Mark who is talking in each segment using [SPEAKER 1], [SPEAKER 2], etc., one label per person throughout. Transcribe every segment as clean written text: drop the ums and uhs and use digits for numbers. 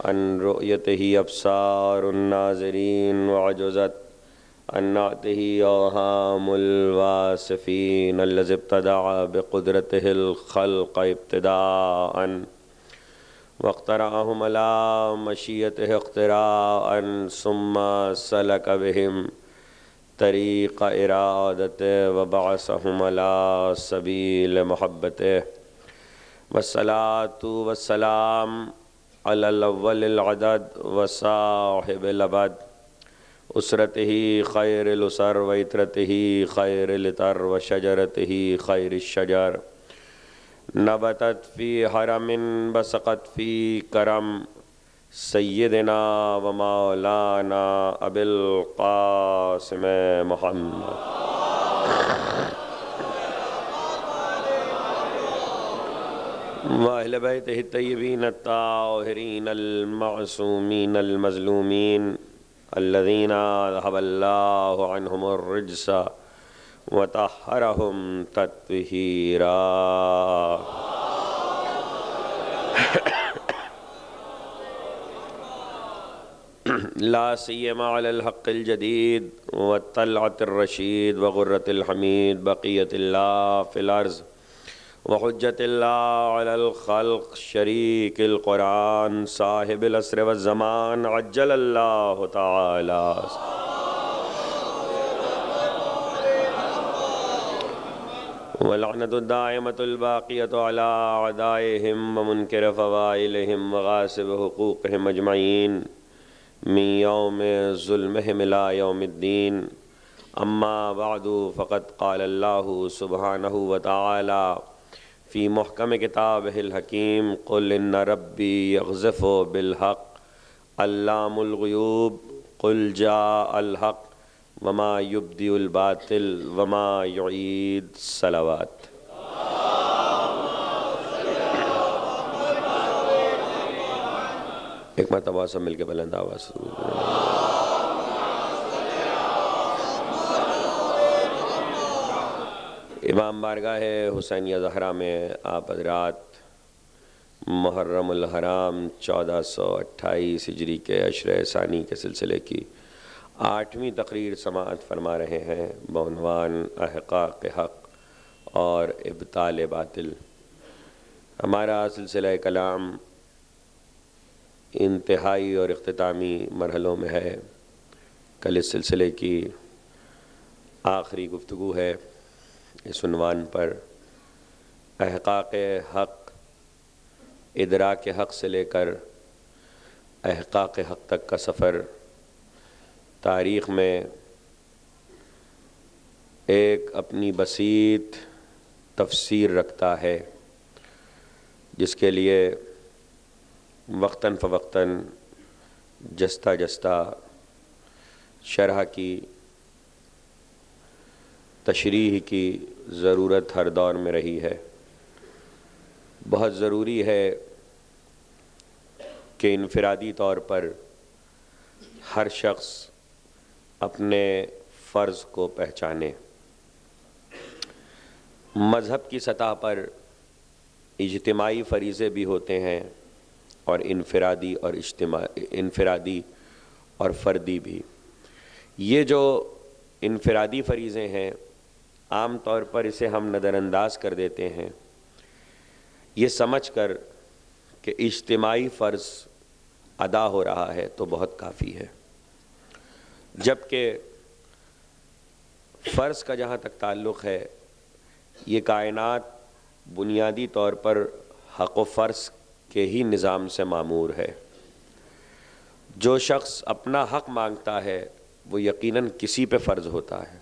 [SPEAKER 1] عن رؤيته أبصار الناظرين وعجزت عن نعته أوهام الواصفين الذي ابتدع بقدرته الخلق ابتداءً واقترعهم على مشيئته اقتراءً ثم سلك بهم طريق إرادته وبعثهم على سبيل محبته والصلاة والسلام على الأول العدد وصاحب الأبد أسرته خير الأسر وإترته خير الإتر وشجرته خير الشجر نبتت في حرم بسقت في كرم سيدنا ومولانا أبي القاسم محمد وأهل بيته الطيبين الطاهرين المعصومين المظلومين الذين ذهب الله عنهم الرجس وطهرهم تطهيرا لا سيما على الحق الجديد والطلعة الرشيد وغرة الحميد بقية الله في الأرض وحجة الله على الخلق شريك القرآن صاحب العصر والزمان عجل الله تعالى واللعنة الدائمة الباقية على أعدائهم ومنكر فضائلهم وغاصب حقوقهم أجمعين من يوم ظلمهم إلى يوم الدين أما بعد فقد قال الله سبحانه وتعالى في محكم كتابه الحكيم قل إن ربي يقذف بالحق علام الغيوب قل جاء الحق وما يبدئ الباطل وما يعيد صلوات ایک مرتبہ سب مل کے بلند آواز امام بارگاہ حسینیہ زہرا میں آپ حضرات محرم الحرام 1428 ہجری کے عشرہ ثانی کے سلسلے کی 8ویں تقریر سماعت فرما رہے ہیں بعنوان احقاق حق اور ابطال باطل۔ ہمارا سلسلہ کلام انتہائی اور اختتامی مرحلوں میں ہے۔ کل اس سلسلے کی آخری گفتگو ہے اس عنوان پر احقاق حق، ادراک حق سے لے کر احقاق حق تک کا سفر تاریخ میں ایک اپنی بسیط تفسیر رکھتا ہے، جس کے لیے وقتاً فوقتاً جستہ جستہ شرح کی تشریح کی ضرورت ہر دور میں رہی ہے۔ بہت ضروری ہے کہ انفرادی طور پر ہر شخص اپنے فرض کو پہچانے۔ مذہب کی سطح پر اجتماعی فریضے بھی ہوتے ہیں اور انفرادی اور فردی بھی۔ یہ جو انفرادی فریضے ہیں عام طور پر اسے ہم نظر انداز کر دیتے ہیں، یہ سمجھ کر کہ اجتماعی فرض ادا ہو رہا ہے تو بہت کافی ہے، جبکہ فرض کا جہاں تک تعلق ہے یہ کائنات بنیادی طور پر حق و فرض کے ہی نظام سے معمور ہے۔ جو شخص اپنا حق مانگتا ہے وہ یقیناً کسی پہ فرض ہوتا ہے،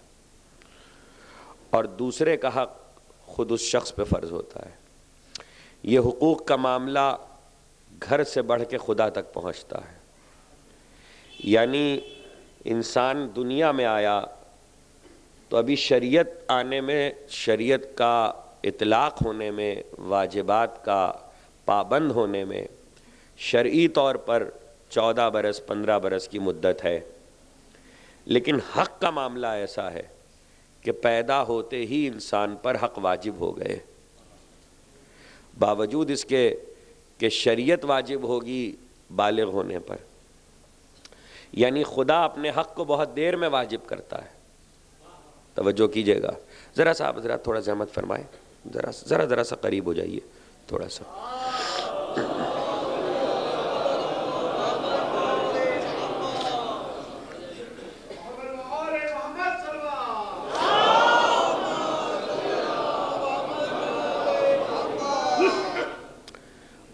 [SPEAKER 1] اور دوسرے کا حق خود اس شخص پہ فرض ہوتا ہے۔ یہ حقوق کا معاملہ گھر سے بڑھ کے خدا تک پہنچتا ہے، یعنی انسان دنیا میں آیا تو ابھی شریعت آنے میں، شریعت کا اطلاق ہونے میں، واجبات کا پابند ہونے میں شرعی طور پر 14 برس 15 برس کی مدت ہے، لیکن حق کا معاملہ ایسا ہے کہ پیدا ہوتے ہی انسان پر حق واجب ہو گئے، باوجود اس کے کہ شریعت واجب ہوگی بالغ ہونے پر. یعنی خدا اپنے حق کو بہت دیر میں واجب کرتا ہے. توجہ کیجیے گا. ذرا سا آپ ذرا تھوڑا زحمت فرمائیں, ذرا سا قریب ہو جائیے تھوڑا سا.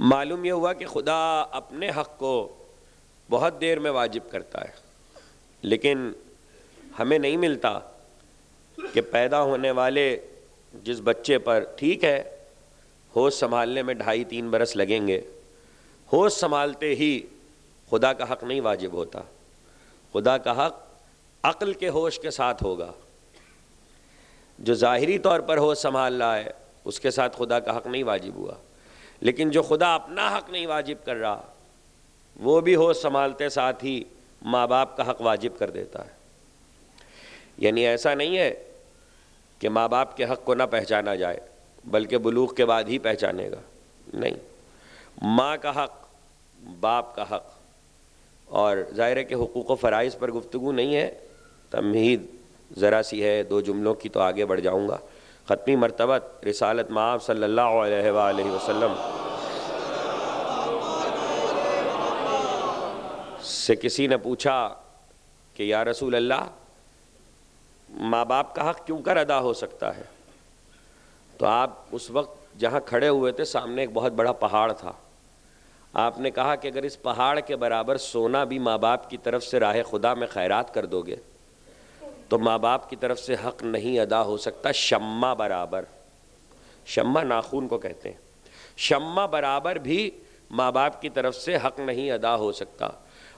[SPEAKER 1] معلوم یہ ہوا کہ خدا اپنے حق کو بہت دیر میں واجب کرتا ہے, لیکن ہمیں نہیں ملتا کہ پیدا ہونے والے جس بچے پر, ٹھیک ہے ہوش سنبھالنے میں 2.5-3 برس لگیں گے, ہوش سنبھالتے ہی خدا کا حق نہیں واجب ہوتا. خدا کا حق عقل کے ہوش کے ساتھ ہوگا. جو ظاہری طور پر ہوش سنبھال رہا ہے اس کے ساتھ خدا کا حق نہیں واجب ہوا, لیکن جو خدا اپنا حق نہیں واجب کر رہا وہ بھی ہوش سنبھالتے ساتھ ہی ماں باپ کا حق واجب کر دیتا ہے. یعنی ایسا نہیں ہے کہ ماں باپ کے حق کو نہ پہچانا جائے بلکہ بلوغ کے بعد ہی پہچانے گا, نہیں. ماں کا حق, باپ کا حق, اور ظاہر ہے کہ حقوق و فرائض پر گفتگو نہیں ہے, تمہید ذرا سی ہے 2 جملوں کی تو آگے بڑھ جاؤں گا. ختمی مرتبہ رسالت مآب صلی اللہ علیہ وآلہ وسلم سے کسی نے پوچھا کہ یا رسول اللہ ماں باپ کا حق کیوں کر ادا ہو سکتا ہے؟ تو آپ اس وقت جہاں کھڑے ہوئے تھے سامنے ایک بہت بڑا پہاڑ تھا. آپ نے کہا کہ اگر اس پہاڑ کے برابر سونا بھی ماں باپ کی طرف سے راہ خدا میں خیرات کر دو گے تو ماں باپ کی طرف سے حق نہیں ادا ہو سکتا. شمع برابر, شمع ناخون کو کہتے ہیں, شمع برابر بھی ماں باپ کی طرف سے حق نہیں ادا ہو سکتا.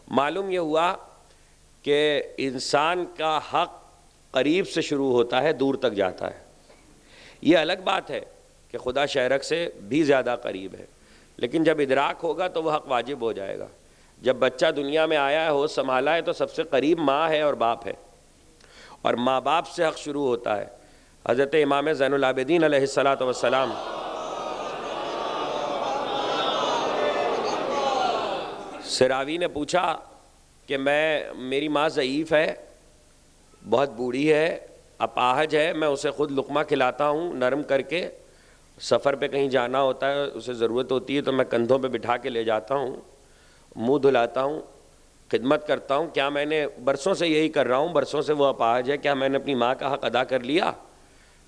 [SPEAKER 1] معلوم یہ ہوا کہ انسان کا حق قریب سے شروع ہوتا ہے, دور تک جاتا ہے. یہ الگ بات ہے کہ خدا شہرک سے بھی زیادہ قریب ہے, لیکن جب ادراک ہوگا تو وہ حق واجب ہو جائے گا. جب بچہ دنیا میں آیا ہے, ہوش سنبھالا ہے, تو سب سے قریب ماں ہے اور باپ ہے, اور ماں باپ سے حق شروع ہوتا ہے. حضرت امام زین العابدین علیہ الصلاۃ والسلام سے راوی نے پوچھا کہ میری ماں ضعیف ہے, بہت بوڑھی ہے, اپاہج ہے, میں اسے خود لقمہ کھلاتا ہوں نرم کر کے, سفر پہ کہیں جانا ہوتا ہے اسے ضرورت ہوتی ہے تو میں کندھوں پہ بٹھا کے لے جاتا ہوں, منہ دھلاتا ہوں, خدمت کرتا ہوں, کیا میں نے برسوں سے یہی کر رہا ہوں, برسوں سے وہ اپاہج ہے, کیا میں نے اپنی ماں کا حق ادا کر لیا؟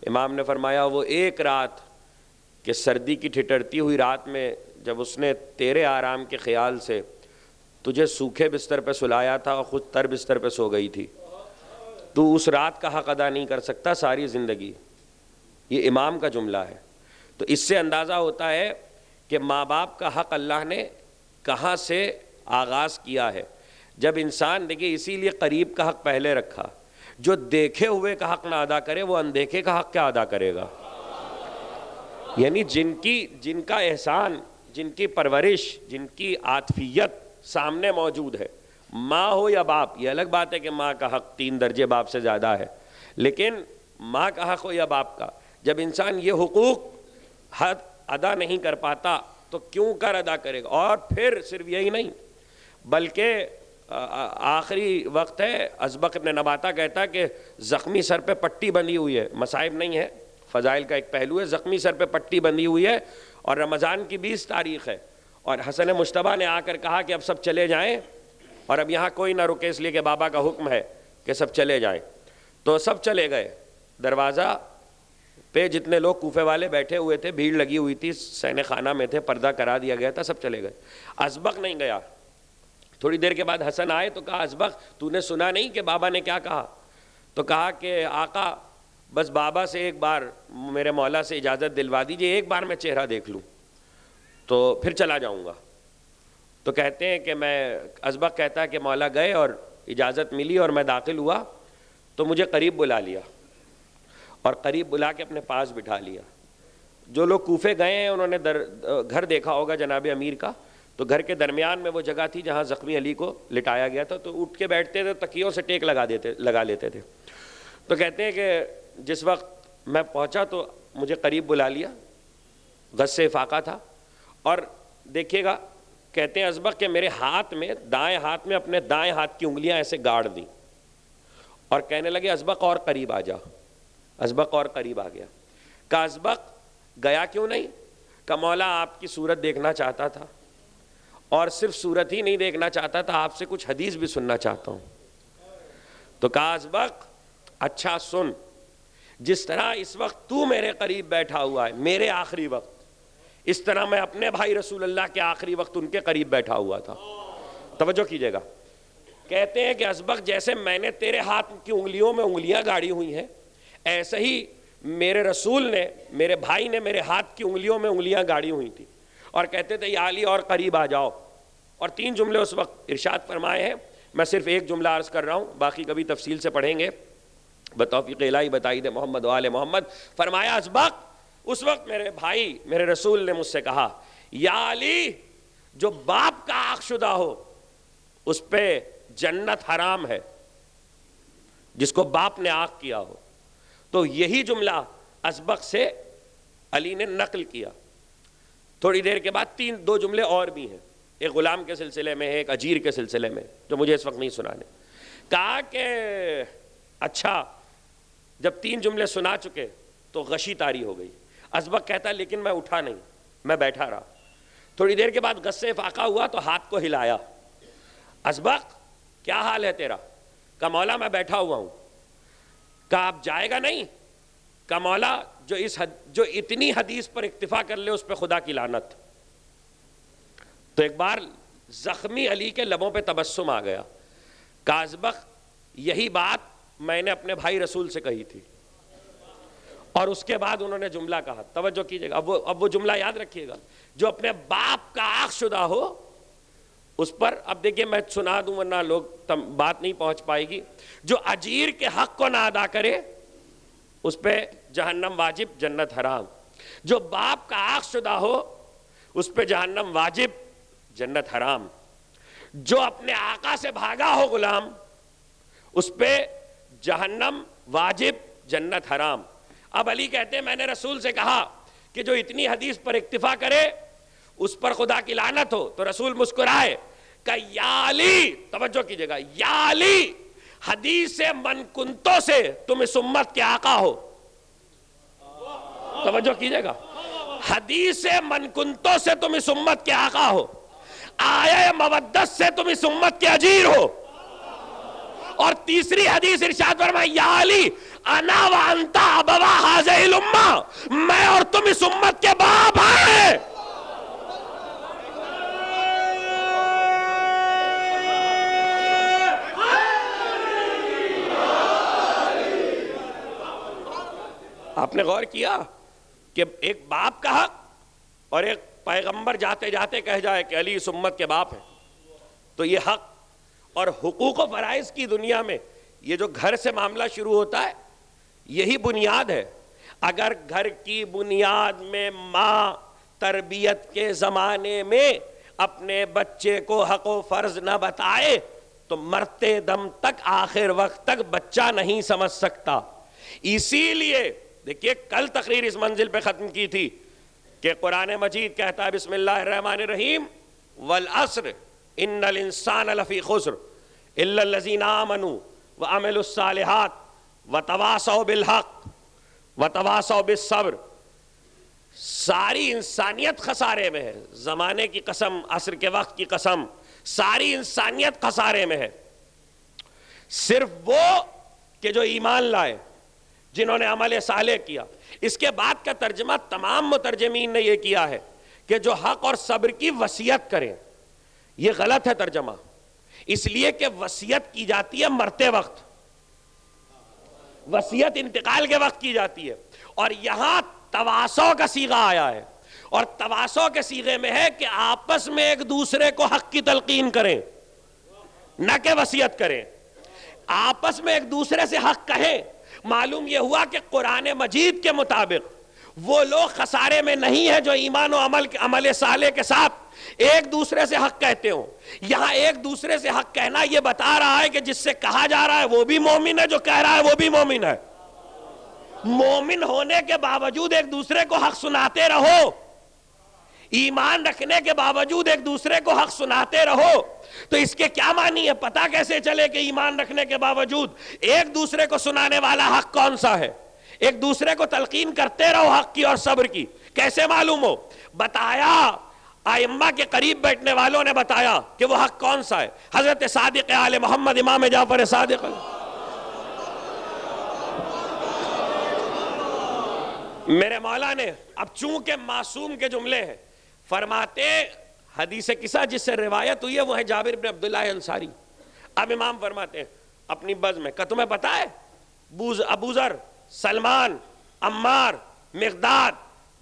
[SPEAKER 1] امام نے فرمایا وہ ایک رات کہ سردی کی ٹھٹرتی ہوئی رات میں جب اس نے تیرے آرام کے خیال سے تجھے سوکھے بستر پہ سلایا تھا اور خود تر بستر پہ سو گئی تھی, تو اس رات کا حق ادا نہیں کر سکتا ساری زندگی. یہ امام کا جملہ ہے. تو اس سے اندازہ ہوتا ہے کہ ماں باپ کا حق اللہ نے کہاں سے آغاز کیا ہے. جب انسان دیکھیں اسی لیے قریب کا حق پہلے رکھا, جو دیکھے ہوئے کا حق نہ ادا کرے وہ اندیکھے کا حق کیا ادا کرے گا؟ یعنی جن کا احسان, جن کی پرورش, جن کی عاطفیت سامنے موجود ہے, ماں ہو یا باپ, یہ الگ بات ہے کہ ماں کا حق 3 درجے باپ سے زیادہ ہے, لیکن ماں کا حق ہو یا باپ کا, جب انسان یہ حقوق حد ادا نہیں کر پاتا تو کیوں کر ادا کرے گا؟ اور پھر صرف یہی نہیں بلکہ آخری وقت ہے, ازبق ابن نباتہ کہتا کہ زخمی سر پہ پٹی بندھی ہوئی ہے, مصائب نہیں ہے, فضائل کا ایک پہلو ہے, زخمی سر پہ پٹی بندھی ہوئی ہے اور رمضان کی 20 تاریخ ہے, اور حسن مجتبیٰ نے آ کر کہا کہ اب سب چلے جائیں اور اب یہاں کوئی نہ رکے اس لیے کہ بابا کا حکم ہے کہ سب چلے جائیں. تو سب چلے گئے. دروازہ پہ جتنے لوگ کوفے والے بیٹھے ہوئے تھے, بھیڑ لگی ہوئی تھی, سینے خانہ میں تھے, پردہ کرا دیا گیا تھا, سب چلے گئے. ازبق نہیں گیا. تھوڑی دیر کے بعد حسن آئے تو کہا ازبق تو نے سنا نہیں کہ بابا نے کیا کہا؟ تو کہا کہ آقا بس بابا سے ایک بار میرے مولا سے اجازت دلوا دیجئے, ایک بار میں چہرہ دیکھ لوں تو پھر چلا جاؤں گا. تو کہتے ہیں کہ ازبق کہتا ہے کہ مولا گئے اور اجازت ملی اور میں داخل ہوا تو مجھے قریب بلا لیا اور قریب بلا کے اپنے پاس بٹھا لیا. جو لوگ کوفے گئے ہیں انہوں نے گھر دیکھا ہوگا جناب امیر کا, تو گھر کے درمیان میں وہ جگہ تھی جہاں زخمی علی کو لٹایا گیا تھا, تو اٹھ کے بیٹھتے تھے, تکیوں سے ٹیک لگا لیتے تھے. تو کہتے ہیں کہ جس وقت میں پہنچا تو مجھے قریب بلا لیا, غصے فاقہ تھا, اور دیکھیے گا کہتے ہیں ازبق کہ میرے ہاتھ میں، دائیں ہاتھ میں اپنے دائیں ہاتھ کی انگلیاں ایسے گاڑ دیں اور کہنے لگے ازبق اور قریب آ جا. ازبق اور قریب آ گیا. کہا ازبق گیا کیوں نہیں؟ کہ مولا آپ کی صورت دیکھنا چاہتا تھا، اور صرف صورت ہی نہیں دیکھنا چاہتا تھا، آپ سے کچھ حدیث بھی سننا چاہتا ہوں. تو کہا ازبق اچھا سن، جس طرح اس وقت تو میرے قریب بیٹھا ہوا ہے میرے آخری وقت، اس طرح میں اپنے بھائی رسول اللہ کے آخری وقت ان کے قریب بیٹھا ہوا تھا. توجہ کیجئے گا. کہتے ہیں کہ ازبق جیسے میں نے تیرے ہاتھ کی انگلیوں میں انگلیاں گاڑی ہوئی ہیں، ایسے ہی میرے رسول نے، میرے بھائی نے میرے ہاتھ کی انگلیوں میں انگلیاں گاڑی ہوئی تھی، اور کہتے تھے یا علی اور قریب آ جاؤ. اور 3 جملے اس وقت ارشاد فرمائے ہیں. میں صرف ایک جملہ عرض کر رہا ہوں، باقی کبھی تفصیل سے پڑھیں گے. بتوفیق الہی بتائی دے محمد و آل محمد. فرمایا ازبق اس وقت میرے بھائی، میرے رسول نے مجھ سے کہا یا علی، جو باپ کا آگ شدہ ہو اس پہ جنت حرام ہے، جس کو باپ نے آگ کیا ہو. تو یہی جملہ ازبق سے علی نے نقل کیا. تھوڑی دیر کے بعد 2 جملے اور بھی ہیں، ایک غلام کے سلسلے میں ہے، ایک اجیر کے سلسلے میں، جو مجھے اس وقت نہیں سنانے. کہا کہ اچھا جب 3 جملے سنا چکے تو غشی طاری ہو گئی. ازبق کہتا لیکن میں اٹھا نہیں، میں بیٹھا رہا. تھوڑی دیر کے بعد غصے فاقہ ہوا تو ہاتھ کو ہلایا. ازبق کیا حال ہے تیرا؟ کہا مولا میں بیٹھا ہوا ہوں. کہا آپ جائے گا نہیں؟ کہا مولا جو اتنی حدیث پر اکتفا کر لے اس پہ خدا کی لعنت. تو ایک بار زخمی علی کے لبوں پہ تبسم آ گیا. کہا ازبق یہی بات میں نے اپنے بھائی رسول سے کہی تھی. اور اس کے بعد انہوں نے جملہ کہا، توجہ کیجئے گا. اب وہ جملہ یاد رکھیے گا، جو اپنے باپ کا آگ شدہ ہو اس پر، اب دیکھیے میں سنا دوں ورنہ لوگ بات نہیں پہنچ پائے گی. جو اجیر کے حق کو نہ ادا کرے اس پہ جہنم واجب جنت حرام. جو باپ کا آگ شدہ ہو اس پہ جہنم واجب جنت حرام. جو اپنے آقا سے بھاگا ہو غلام اس پہ جہنم واجب جنت حرام. اب علی کہتے ہیں میں نے رسول سے کہا کہ جو اتنی حدیث پر اکتفا کرے اس پر خدا کی لعنت ہو. تو رسول مسکرائے کہ یا علی، توجہ کیجئے گا، یا علی حدیث من کنتو سے تم اس امت کے آقا ہو. توجہ کیجئے گا، حدیث من کنتو سے تم اس امت کے آقا ہو، آیہ مودت سے تم اس امت کے اجیر ہو. اور تیسری حدیث ارشاد فرمائی یا علی انا وانتا ابوا ہذہ الامہ، میں اور تم اس امت کے باپ ہیں. آپ نے غور کیا کہ ایک باپ کا حق اور ایک پیغمبر جاتے جاتے کہہ جائے کہ علی اس امت کے باپ ہیں. تو یہ حق اور حقوق و فرائض کی دنیا میں یہ جو گھر سے معاملہ شروع ہوتا ہے یہی بنیاد ہے. اگر گھر کی بنیاد میں ماں تربیت کے زمانے میں اپنے بچے کو حق و فرض نہ بتائے تو مرتے دم تک، آخر وقت تک بچہ نہیں سمجھ سکتا. اسی لیے دیکھیے کل تقریر اس منزل پہ ختم کی تھی کہ قرآن مجید کہتا ہے بسم اللہ الرحمن الرحیم والعصر ان الانسان لفی خسر الا الذین آمنوا وعملوا الصالحات وتواصوا بالحق وتواصوا بالصبر. ساری انسانیت خسارے میں ہے، زمانے کی قسم، عصر کے وقت کی قسم، ساری انسانیت خسارے میں ہے. صرف وہ کہ جو ایمان لائے، جنہوں نے عمل صالح کیا. اس کے بعد کا ترجمہ تمام مترجمین نے یہ کیا ہے کہ جو حق اور صبر کی وصیت کریں. یہ غلط ہے ترجمہ، اس لیے کہ وصیت کی جاتی ہے مرتے وقت، وصیت انتقال کے وقت کی جاتی ہے. اور یہاں تواصو کا صیغہ آیا ہے، اور تواصو کے صیغے میں ہے کہ آپس میں ایک دوسرے کو حق کی تلقین کریں، نہ کہ وصیت کریں. آپس میں ایک دوسرے سے حق کہیں. معلوم یہ ہوا کہ قرآن مجید کے مطابق وہ لوگ خسارے میں نہیں ہیں جو ایمان و عمل صالح کے ساتھ ایک دوسرے سے حق کہتے ہوں. یہاں ایک دوسرے سے حق کہنا یہ بتا رہا ہے کہ جس سے کہا جا رہا ہے وہ بھی مومن ہے، جو کہہ رہا ہے وہ بھی مومن ہے. مومن ہونے کے باوجود ایک دوسرے کو حق سناتے رہو. ایمان رکھنے کے باوجود ایک دوسرے کو حق سناتے رہو تو اس کے کیا معنی ہے؟ پتہ کیسے چلے کہ ایمان رکھنے کے باوجود ایک دوسرے کو سنانے والا حق کون سا ہے؟ ایک دوسرے کو تلقین کرتے رہو حق کی اور صبر کی، کیسے معلوم ہو؟ بتایا، ائمہ کے قریب بیٹھنے والوں نے بتایا کہ وہ حق کون سا ہے۔ حضرت صادق آل محمد امام جعفر صادق میرے مولا نے، اب چونکہ معصوم کے جملے ہیں، فرماتے حدیث قصہ جس سے روایت ہوئی ہے وہ ہے جابر بن عبداللہ انصاری۔ اب امام فرماتے ہیں اپنی بزم میں کہ تمہیں پتا ہے ابو ذر، سلمان، عمار، مقداد،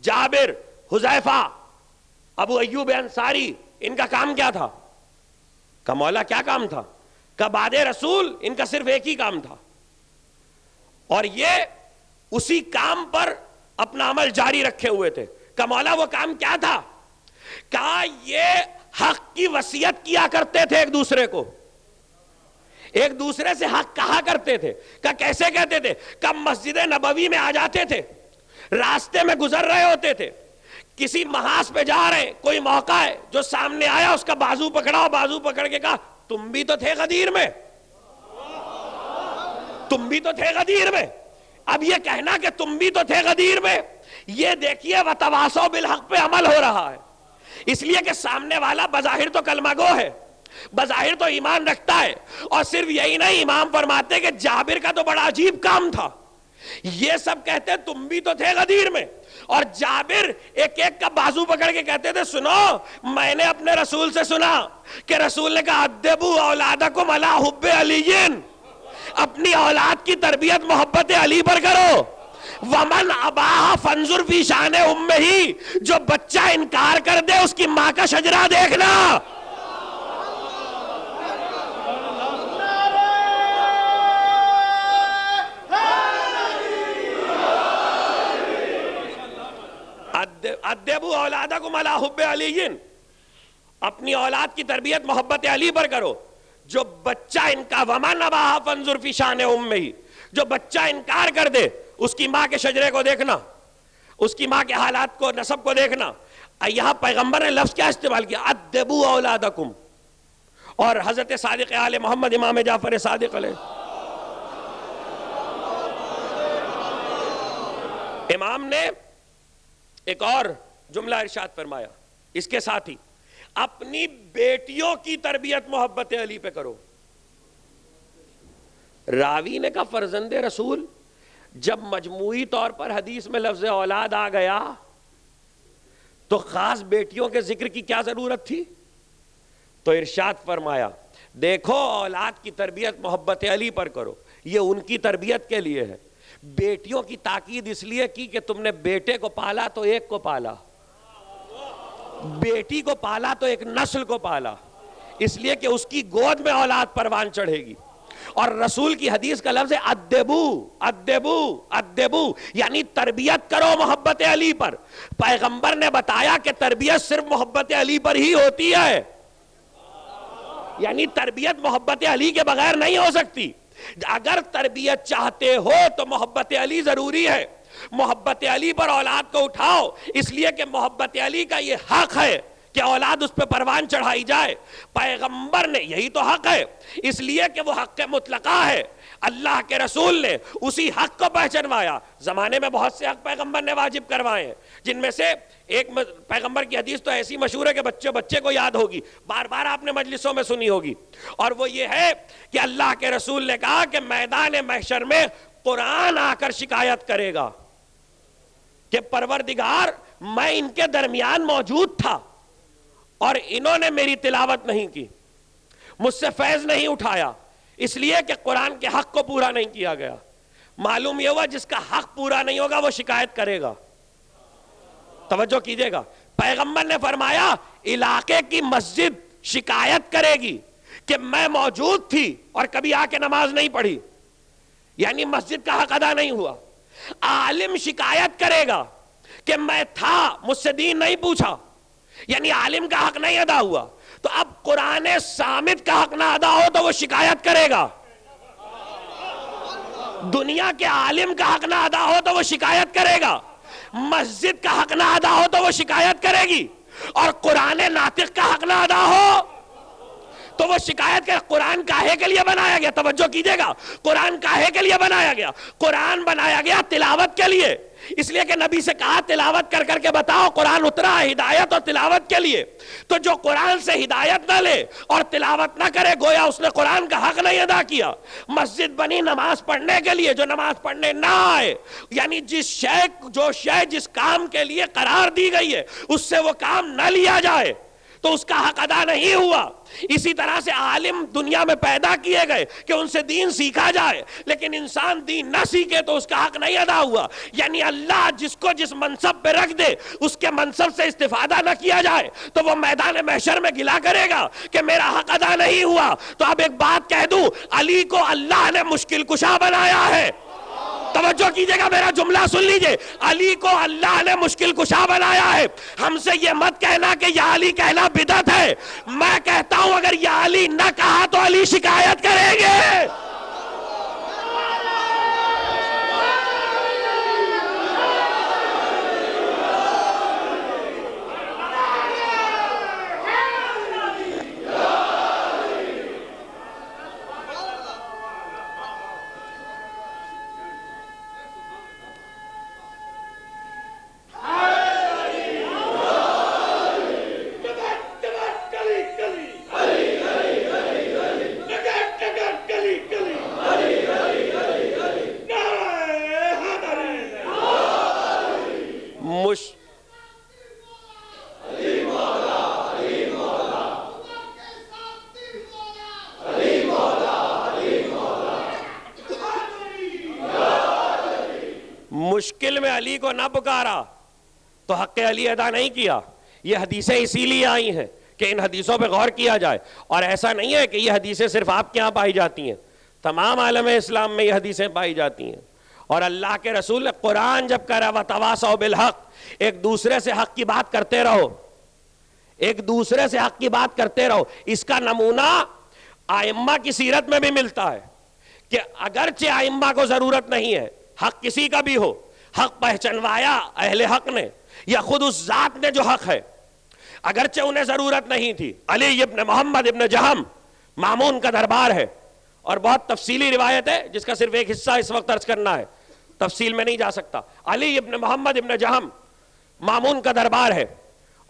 [SPEAKER 1] جابر، حذیفہ، ابو ایوب انصاری، ان کا کام کیا تھا؟ کہ مولا کیا کام تھا؟ کہ بعد رسول ان کا صرف ایک ہی کام تھا، اور یہ اسی کام پر اپنا عمل جاری رکھے ہوئے تھے۔ کہ مولا وہ کام کیا تھا؟ کہا یہ حق کی وصیت کیا کرتے تھے ایک دوسرے کو، ایک دوسرے سے حق کہا کرتے تھے۔ کہ کیسے کہتے تھے؟ کہ مسجد نبوی میں آ جاتے تھے، راستے میں گزر رہے ہوتے تھے، کسی محاذ پہ جا رہے، کوئی موقع ہے، جو سامنے آیا اس کا بازو پکڑا، اور بازو پکڑ کے کہا تم بھی تو تھے غدیر میں، تم بھی تو تھے غدیر میں۔ اب یہ کہنا کہ تم بھی تو تھے غدیر میں، یہ دیکھیے وتواصوا بالحق پہ عمل ہو رہا ہے، اس لیے کہ سامنے والا بظاہر تو کلمہ گو ہے، بظاہر تو ایمان رکھتا ہے۔ اور صرف یہی نہیں، امام فرماتے کہ جابر کا تو بڑا عجیب کام تھا، یہ سب کہتے تم بھی تو تھے غدیر میں، اور جابر ایک ایک کا بازو پکڑ کے کہتے تھے سنو، میں نے اپنے رسول سے سنا کہ رسول نے کہا ادبوا اولادکم علی حب علی، اپنی اولاد کی تربیت محبت علی پر کرو۔ ومن اباہ فانظر فی شان امہ، جو بچہ انکار کر دے اس کی ماں کا شجرہ دیکھنا۔ ادبوا اولادکم علی حب علی، اپنی اولاد کی تربیت محبت علی پر کرو۔ جو بچہ ومن اباہ فانظر فی شان امہ، جو بچہ انکار کر دے اس کی ماں کے شجرے کو دیکھنا، اس کی ماں کے حالات کو، نسب کو دیکھنا۔ یہاں پیغمبر نے لفظ کیا استعمال کیا؟ ادبوا اولادکم۔ اور حضرت صادق آل محمد امام جعفر صادق علیہ، امام نے ایک اور جملہ ارشاد فرمایا اس کے ساتھ ہی، اپنی بیٹیوں کی تربیت محبت علی پہ کرو۔ راوی نے کہا فرزند رسول، جب مجموعی طور پر حدیث میں لفظ اولاد آ گیا تو خاص بیٹیوں کے ذکر کی کیا ضرورت تھی؟ تو ارشاد فرمایا دیکھو اولاد کی تربیت محبت علی پر کرو، یہ ان کی تربیت کے لیے ہے۔ بیٹیوں کی تاکید اس لیے کی کہ تم نے بیٹے کو پالا تو ایک کو پالا، بیٹی کو پالا تو ایک نسل کو پالا، اس لیے کہ اس کی گود میں اولاد پروان چڑھے گی۔ اور رسول کی حدیث کا لفظ ہے ادبو ادبو ادبو، یعنی تربیت کرو محبت علی پر۔ پیغمبر نے بتایا کہ تربیت صرف محبت علی پر ہی ہوتی ہے، یعنی تربیت محبت علی کے بغیر نہیں ہو سکتی۔ اگر تربیت چاہتے ہو تو محبت علی ضروری ہے، محبت علی پر اولاد کو اٹھاؤ، اس لیے کہ محبت علی کا یہ حق ہے کہ اولاد اس پہ پروان چڑھائی جائے۔ پیغمبر نے، یہی تو حق ہے، اس لیے کہ وہ حق مطلقہ ہے، اللہ کے رسول نے اسی حق کو پہچنوایا۔ زمانے میں بہت سے حق پیغمبر نے واجب کروائے ہیں، جن میں سے ایک پیغمبر کی حدیث تو ایسی مشہور ہے کہ بچے کو یاد ہوگی، بار بار آپ نے مجلسوں میں سنی ہوگی، اور وہ یہ ہے کہ اللہ کے رسول نے کہا کہ میدان محشر میں قرآن آ کر شکایت کرے گا کہ پروردگار میں ان کے درمیان موجود تھا اور انہوں نے میری تلاوت نہیں کی، مجھ سے فیض نہیں اٹھایا، اس لیے کہ قرآن کے حق کو پورا نہیں کیا گیا۔ معلوم یہ ہوا جس کا حق پورا نہیں ہوگا وہ شکایت کرے گا۔ توجہ کیجئے گا، پیغمبر نے فرمایا علاقے کی مسجد شکایت کرے گی کہ میں موجود تھی اور کبھی آ کے نماز نہیں پڑھی، یعنی مسجد کا حق ادا نہیں ہوا۔ عالم شکایت کرے گا کہ میں تھا، مجھ سے دین نہیں پوچھا، یعنی عالم کا حق نہیں ادا ہوا۔ تو اب قرآن صامت کا حق نہ ادا ہو تو وہ شکایت کرے گا، دنیا کے عالم کا حق نہ ادا ہو تو وہ شکایت کرے گا، مسجد کا حق نہ ادا ہو تو وہ شکایت کرے گی۔ اور قرآن ناطق کا حق نہ ادا ہو تو وہ شکایت کر قرآن کاہے کے لیے بنایا گیا؟ توجہ کیجئے گا، قرآن کاہے کے لیے بنایا گیا؟ قرآن بنایا گیا تلاوت کے لیے، اس لیے کہ نبی سے کہا تلاوت کر کر کے بتاؤ، قرآن اترا ہدایت اور تلاوت کے لیے۔ تو جو قرآن سے ہدایت نہ لے اور تلاوت نہ کرے گویا اس نے قرآن کا حق نہیں ادا کیا۔ مسجد بنی نماز پڑھنے کے لیے، جو نماز پڑھنے نہ آئے، یعنی جو شے جس کام کے لیے قرار دی گئی ہے اس سے وہ کام نہ لیا جائے تو اس کا حق ادا نہیں ہوا۔ اسی طرح سے عالم دنیا میں پیدا کیے گئے کہ ان سے دین سیکھا جائے، لیکن انسان دین نہ سیکھے تو اس کا حق نہیں ادا ہوا۔ یعنی اللہ جس کو جس منصب پہ رکھ دے اس کے منصب سے استفادہ نہ کیا جائے تو وہ میدان محشر میں گلا کرے گا کہ میرا حق ادا نہیں ہوا۔ تو اب ایک بات کہہ دوں، علی کو اللہ نے مشکل کشا بنایا ہے۔ توجہ کیجئے گا، میرا جملہ سن لیجئے، علی کو اللہ نے مشکل کشا بنایا ہے۔ ہم سے یہ مت کہنا کہ یا علی کہنا بدعت ہے، میں کہتا ہوں اگر یا علی نہ کہا تو علی شکایت کریں گے۔ مشکل میں علی کو نہ پکارا تو حق علی ادا نہیں کیا۔ یہ حدیثیں اسی لیے آئی ہیں کہ ان حدیثوں پہ غور کیا جائے، اور ایسا نہیں ہے کہ یہ حدیثیں صرف آپ کے ہاں پائی جاتی ہیں، تمام عالم اسلام میں یہ حدیثیں پائی جاتی ہیں۔ اور اللہ کے رسول نے قرآن جب کہا وَتَوَاصَوْا بِالْحَقِّ، ایک دوسرے سے حق کی بات کرتے رہو، ایک دوسرے سے حق کی بات کرتے رہو۔ اس کا نمونہ ائمہ کی سیرت میں بھی ملتا ہے کہ اگرچہ ائمہ کو ضرورت نہیں ہے، حق کسی کا بھی ہو، حق پہچنوایا اہل حق نے یا خود اس ذات نے جو حق ہے، اگرچہ انہیں ضرورت نہیں تھی۔ علی ابن محمد ابن جہم، مامون کا دربار ہے، اور بہت تفصیلی روایت ہے جس کا صرف ایک حصہ اس وقت عرض کرنا ہے، تفصیل میں نہیں جا سکتا۔ علی ابن محمد ابن جہم، مامون کا دربار ہے،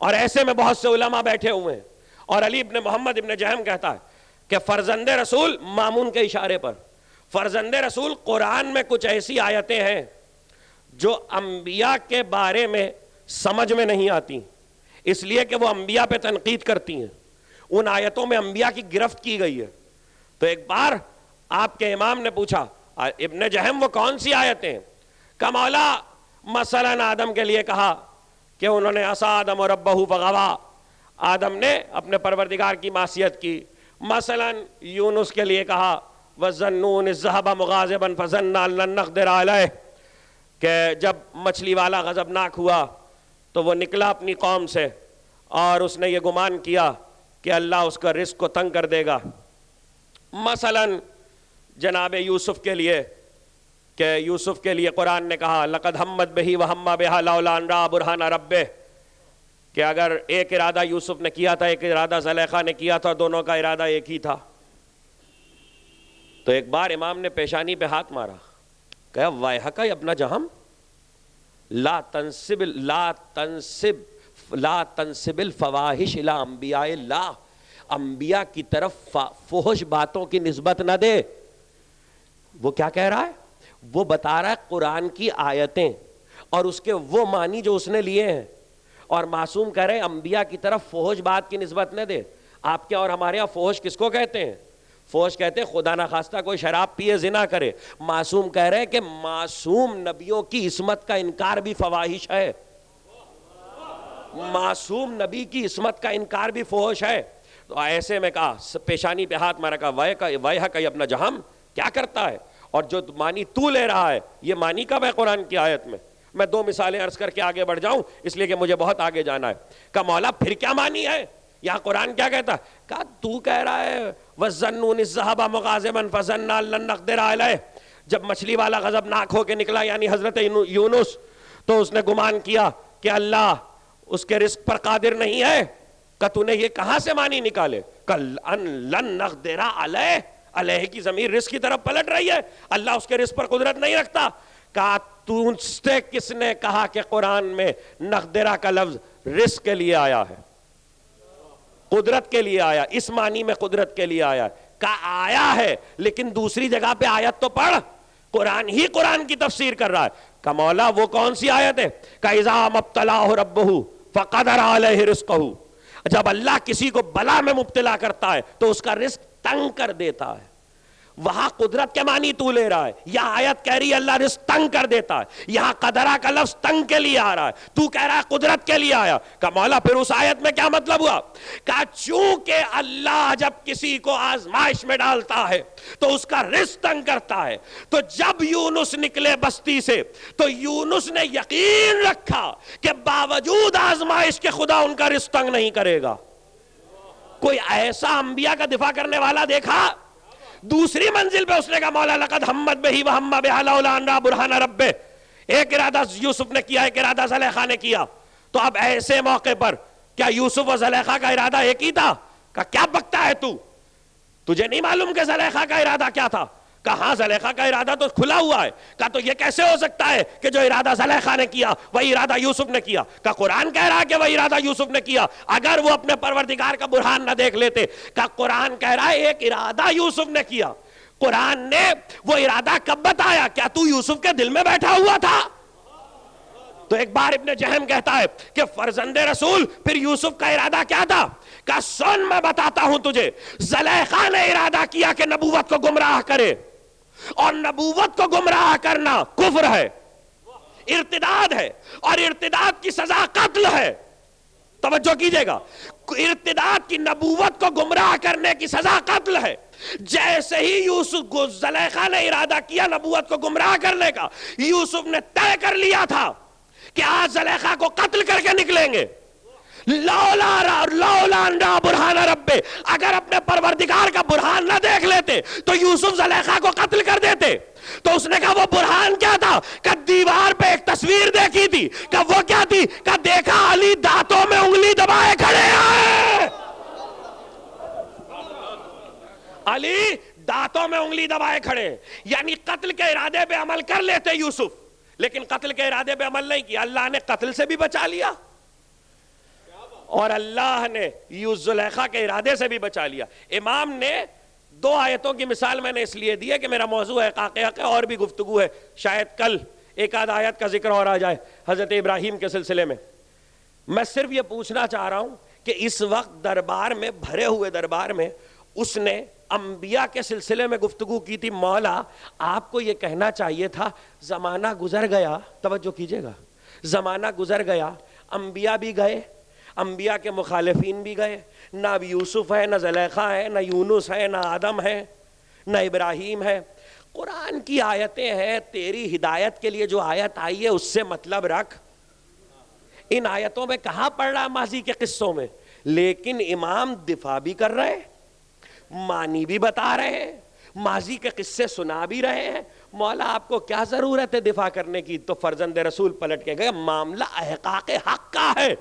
[SPEAKER 1] اور ایسے میں بہت سے علماء بیٹھے ہوئے ہیں، اور علی ابن محمد ابن جہم کہتا ہے کہ فرزند رسول، مامون کے اشارے پر، فرزند رسول قرآن میں کچھ ایسی آیتیں ہیں جو انبیاء کے بارے میں سمجھ میں نہیں آتی، اس لیے کہ وہ انبیاء پہ تنقید کرتی ہیں، ان آیتوں میں انبیاء کی گرفت کی گئی ہے۔ تو ایک بار آپ کے امام نے پوچھا ابن جہم وہ کون سی آیتیں ہیں؟ کہ مولا مثلا آدم کے لیے کہا کہ انہوں نے عصا آدم ربہ فغوا، آدم نے اپنے پروردگار کی معصیت کی۔ مثلا یونس کے لیے کہا وَالظَّنُّونِ الذَّهَبَ مُغَاضِبًا فَظَنَّ أَن لَّن نَّقْدِرَ عَلَيْهِ، کہ جب مچھلی والا غضبناک ہوا تو وہ نکلا اپنی قوم سے اور اس نے یہ گمان کیا کہ اللہ اس کا رزق کو تنگ کر دے گا۔ مثلا جناب یوسف کے لیے کہ یوسف کے لیے قرآن نے کہا لَقَدْ هَمَّتْ بِهِ وَهَمَّ بِهَا لَوْلَا أَن رَأَىٰ بُرْهَانَ رَبِّهِ، کہ اگر ایک ارادہ یوسف نے کیا تھا، ایک ارادہ زلیخا نے کیا تھا، دونوں کا ارادہ ایک ہی تھا۔ تو ایک بار امام نے پیشانی پہ ہاتھ مارا، کہا وَيْحَكَ يَا ابْنَ جَهَم لا تنسب الفواحش الى انبیاء اللہ، انبیاء کی طرف فحش باتوں کی نسبت نہ دے۔ وہ کیا کہہ رہا ہے؟ وہ بتا رہا ہے قرآن کی آیتیں اور اس کے وہ معنی جو اس نے لیے ہیں، اور معصوم کہہ رہے ہیں انبیاء کی طرف فحش بات کی نسبت نہ دے۔ آپ کے اور ہمارے یہاں فحش کس کو کہتے ہیں؟ فحش کہتے ہیں خدا نخواستہ کوئی شراب پیے، زنا کرے۔ معصوم کہہ رہے ہیں کہ معصوم نبیوں کی عصمت کا انکار بھی فواحش ہے، معصوم نبی کی عصمت کا انکار بھی فحش ہے۔ تو ایسے میں کہا، پیشانی پہ ہاتھ مارا، کہا وَيْحَكَ يَا ابْنَ جَهَم، کیا کرتا ہے؟ اور جو معنی تو لے رہا ہے یہ معنی کب ہے قرآن کی آیت میں؟ میں دو مثالیں عرض کر کے آگے بڑھ جاؤں اس لیے کہ مجھے بہت آگے جانا ہے۔ کہا مولا پھر کیا معنی ہے؟ یہاں قرآن کیا کہتا ہے؟ کہا تو کہہ رہا ہے وَالظَّنُّونِ الذَّهَبَ مُغَاضِبًا فَظَنَّ أَن لَّن نَّقْدِرَ عَلَيْهِ، جب مچھلی والا غضبناک ہو کے نکلا یعنی حضرت یونس، تو اس نے گمان کیا کہ اللہ اس کے رزق پر قادر نہیں ہے؟ کہ تو نے یہ کہاں سے معنی نکالے؟ لن نقدر علیہ، علیہ کی ضمیر رزق کی طرف پلٹ رہی ہے، اللہ اس کے رزق پر قدرت نہیں رکھتا۔ کہا تم سے کس نے کہا کہ قرآن میں نقدرہ کا لفظ رزق کے لیے آیا ہے، قدرت کے لیے آیا، اس معنی میں قدرت کے لیے آیا ہے؟ کہا آیا ہے، لیکن دوسری جگہ پہ آیت تو پڑھ، قرآن ہی قرآن کی تفسیر کر رہا ہے۔ کہ مولا وہ کون سی آیت ہے؟ کہ اذا مبتلاہ ربہ فقدر علیہ رزقہ، جب اللہ کسی کو بلا میں مبتلا کرتا ہے تو اس کا رزق تنگ کر دیتا ہے۔ وہاں قدرت کے معنی تو لے رہا ہے، یہاں آیت کہہ رہی ہے اللہ رزق تنگ کر دیتا ہے، یہاں قدرہ کا لفظ تنگ کے لیے آ رہا ہے، تو کہہ رہا ہے قدرت کے لیے آیا۔ کہ مولا پھر اس آیت میں کیا مطلب ہوا؟ کہ چونکہ اللہ جب کسی کو آزمائش میں ڈالتا ہے تو اس کا رزق تنگ کرتا ہے، تو جب یونس نکلے بستی سے تو یونس نے یقین رکھا کہ باوجود آزمائش کے خدا ان کا رزق تنگ نہیں کرے گا۔ کوئی ایسا انبیاء کا دفاع کرنے والا دیکھا؟ دوسری منزل پہ اس نے کہا مولا لقد ہمت بہی وہم بہا لولا ان رأى برہان ربہ، ایک ارادہ یوسف نے کیا، ایک ارادہ زلیخا نے کیا، تو اب ایسے موقع پر کیا یوسف و زلیخا کا ارادہ ایک ہی تھا؟ کیا بکتا ہے تجھے نہیں معلوم کہ زلیخا کا ارادہ کیا تھا؟ کہاں زلیخا کا ارادہ تو کھلا ہوا ہے۔ کہا تو یہ کیسے ہو سکتا ہے کہ جو ارادہ زلیخا نے کیا وہی ارادہ یوسف نے کیا؟ کہ قرآن کہہ رہا ہے کہ وہی ارادہ یوسف نے کیا، اگر وہ اپنے پروردگار کا برہان نہ دیکھ لیتے۔ کہ قرآن کہہ رہا ہے ایک ارادہ یوسف نے کیا، قرآن نے وہ ارادہ کب بتایا؟ کیا تو یوسف کے دل میں بیٹھا ہوا تھا؟ تو ایک بار ابن جہم کہتا ہے کہ فرزند رسول پھر یوسف کا ارادہ کیا تھا؟ کہ سن میں بتاتا ہوں تجھے، زلیخا نے ارادہ کیا کہ نبوت کو گمراہ کرے، اور نبوت کو گمراہ کرنا کفر ہے، ارتداد ہے، اور ارتداد کی سزا قتل ہے۔ توجہ کیجئے گا، ارتداد کی نبوت کو گمراہ کرنے کی سزا قتل ہے۔ جیسے ہی یوسف کو زلیخا نے ارادہ کیا نبوت کو گمراہ کرنے کا، یوسف نے طے کر لیا تھا کہ آج زلیخا کو قتل کر کے نکلیں گے۔ لولا ان رأى برہان ربہ، اگر اپنے پروردگار کا برہان نہ دیکھ لیتے تو یوسف زلیخا کو قتل کر دیتے۔ تو اس نے کہا وہ برہان کیا تھا؟ کہ دیوار پہ ایک تصویر دیکھی تھی۔ کہ وہ کیا تھی؟ کہ دیکھا علی دانتوں میں انگلی دبائے کھڑے ہیں، علی دانتوں میں انگلی دبائے کھڑے ہیں، یعنی قتل کے ارادے پہ عمل کر لیتے یوسف، لیکن قتل کے ارادے پہ عمل نہیں کیا۔ اللہ نے قتل سے بھی بچا لیا، اور اللہ نے زلیخا کے ارادے سے بھی بچا لیا۔ امام نے دو آیتوں کی مثال میں نے اس لیے دی ہے کہ میرا موضوع ہے حقائق، اور بھی گفتگو ہے، شاید کل ایک آدھ آیت کا ذکر اور آ جائے حضرت ابراہیم کے سلسلے میں۔ میں صرف یہ پوچھنا چاہ رہا ہوں کہ اس وقت دربار میں، بھرے ہوئے دربار میں، اس نے انبیاء کے سلسلے میں گفتگو کی تھی۔ مولا آپ کو یہ کہنا چاہیے تھا زمانہ گزر گیا، توجہ کیجئے گا، زمانہ گزر گیا، انبیاء بھی گئے، انبیاء کے مخالفین بھی گئے، نہ اب یوسف ہے، نہ زلیخا ہے، نہ یونس ہے، نہ آدم ہے، نہ ابراہیم ہے۔ قرآن کی آیتیں ہیں، تیری ہدایت کے لیے جو آیت آئی ہے اس سے مطلب رکھ۔ ان آیتوں میں کہاں پڑھ رہا ماضی کے قصوں میں، لیکن امام دفاع بھی کر رہے، معنی بھی بتا رہے ہیں، ماضی کے قصے سنا بھی رہے ہیں۔ مولا آپ کو کیا ضرورت ہے دفاع کرنے کی؟ تو فرزند رسول پلٹ کے گئے معاملہ احقاق حق کا ہے،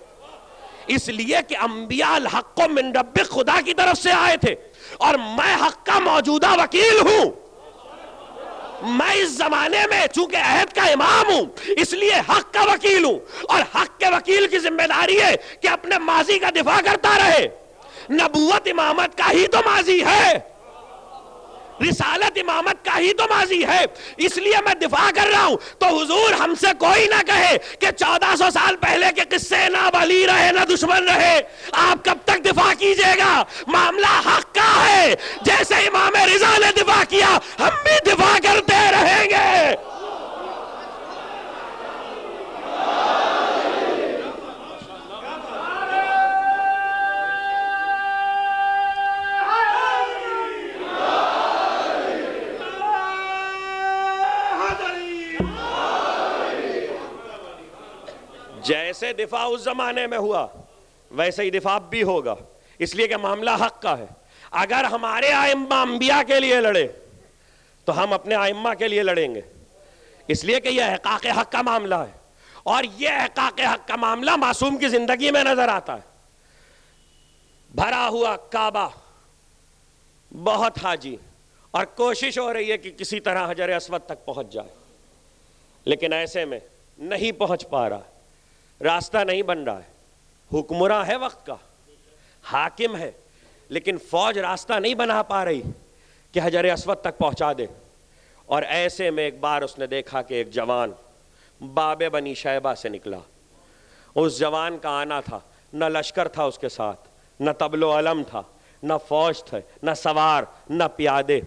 [SPEAKER 1] اس لیے کہ انبیاء الحق من رب، خدا کی طرف سے آئے تھے، اور میں حق کا موجودہ وکیل ہوں۔ میں اس زمانے میں چونکہ عہد کا امام ہوں، اس لیے حق کا وکیل ہوں، اور حق کے وکیل کی ذمہ داری ہے کہ اپنے ماضی کا دفاع کرتا رہے۔ نبوت امامت کا ہی تو ماضی ہے، رسالت امامت کا ہی تو ماضی ہے، اس لیے میں دفاع کر رہا ہوں۔ تو حضور ہم سے کوئی نہ کہے کہ 1400 سال پہلے کے قصے نہ ولی رہے نہ دشمن رہے، آپ کب تک دفاع کیجئے گا؟ معاملہ حق کا ہے، جیسے امام رضا نے دفاع کیا ہم بھی دفاع کرتے رہیں گے۔ جیسے دفاع اس زمانے میں ہوا ویسے ہی دفاع بھی ہوگا، اس لیے کہ معاملہ حق کا ہے۔ اگر ہمارے ائمہ انبیاء کے لیے لڑے تو ہم اپنے ائمہ کے لیے لڑیں گے، اس لیے کہ یہ احقاق حق کا معاملہ ہے، اور یہ احقاق حق کا معاملہ معصوم کی زندگی میں نظر آتا ہے. بھرا ہوا کعبہ، بہت حاجی، اور کوشش ہو رہی ہے کہ کسی طرح حجر اسود تک پہنچ جائے، لیکن ایسے میں نہیں پہنچ پا رہا، راستہ نہیں بن رہا ہے. حکمراں ہے وقت کا، حاکم ہے، لیکن فوج راستہ نہیں بنا پا رہی کہ حجر اسود تک پہنچا دے. اور ایسے میں ایک بار اس نے دیکھا کہ ایک جوان باب بنی شیبہ سے نکلا. اس جوان کا آنا تھا، نہ لشکر تھا اس کے ساتھ، نہ طبل و علم تھا، نہ فوج تھے، نہ سوار، نہ پیادے.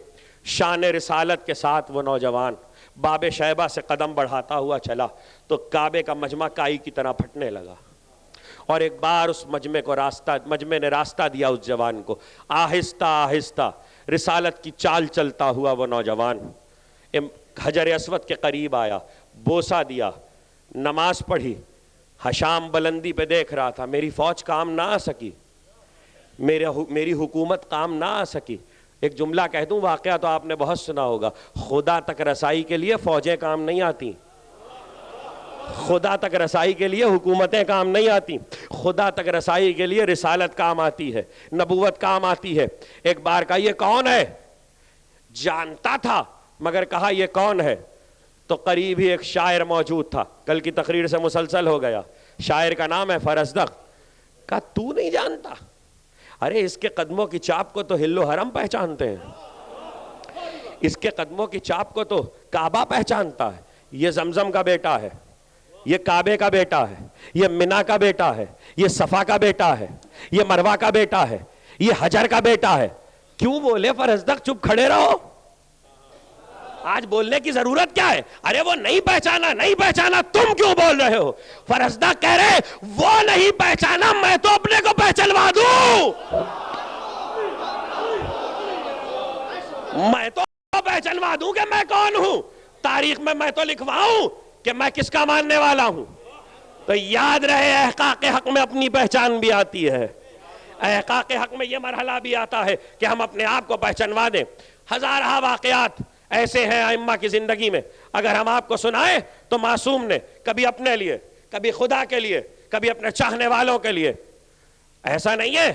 [SPEAKER 1] شان رسالت کے ساتھ وہ نوجوان باب شیبہ سے قدم بڑھاتا ہوا چلا تو کعبے کا مجمع کائی کی طرح پھٹنے لگا. اور ایک بار اس مجمع نے راستہ دیا اس جوان کو. آہستہ آہستہ رسالت کی چال چلتا ہوا وہ نوجوان حجر اسود کے قریب آیا، بوسہ دیا، نماز پڑھی. حشام بلندی پہ دیکھ رہا تھا، میری فوج کام نہ آ سکی، میری حکومت کام نہ آ سکی. ایک جملہ کہہ دوں، واقعہ تو آپ نے بہت سنا ہوگا، خدا تک رسائی کے لیے فوجیں کام نہیں آتی، خدا تک رسائی کے لیے حکومتیں کام نہیں آتی، خدا تک رسائی کے لیے رسالت کام آتی ہے، نبوت کام آتی ہے. ایک بار کہا یہ کون ہے؟ جانتا تھا مگر کہا یہ کون ہے؟ تو قریب ہی ایک شاعر موجود تھا، کل کی تقریر سے مسلسل ہو گیا. شاعر کا نام ہے فرزدق. کہا تو نہیں جانتا؟ ارے اس کے قدموں کی چاپ کو تو ہل و حرم پہچانتے ہیں، اس کے قدموں کی چاپ کو تو کعبہ پہچانتا ہے. یہ زمزم کا بیٹا ہے، یہ کعبے کا بیٹا ہے، یہ منا کا بیٹا ہے، یہ صفا کا بیٹا ہے، یہ مروہ کا بیٹا ہے، یہ حجر کا بیٹا ہے. کیوں بولے فرزدق؟ چپ کھڑے رہو، آج بولنے کی ضرورت کیا ہے؟ ارے وہ نہیں پہچانا، نہیں پہچانا، تم کیوں بول رہے ہو؟ فرزدق کہہ رہے وہ نہیں پہچانا، میں تو اپنے کو پہچانوا دوں، میں تو پہچانوا دوں کہ میں کون ہوں. تاریخ میں تو لکھواؤں کہ میں کس کا ماننے والا ہوں. تو یاد رہے احقاق حق میں اپنی پہچان بھی آتی ہے، احقاق حق میں یہ مرحلہ بھی آتا ہے کہ ہم اپنے آپ کو پہچانوا دیں. ہزارہ واقعات ایسے ہیں ائمہ کی زندگی میں، اگر ہم آپ کو سنائیں تو معصوم نے کبھی اپنے لیے، کبھی خدا کے لیے، کبھی اپنے چاہنے والوں کے لیے. ایسا نہیں ہے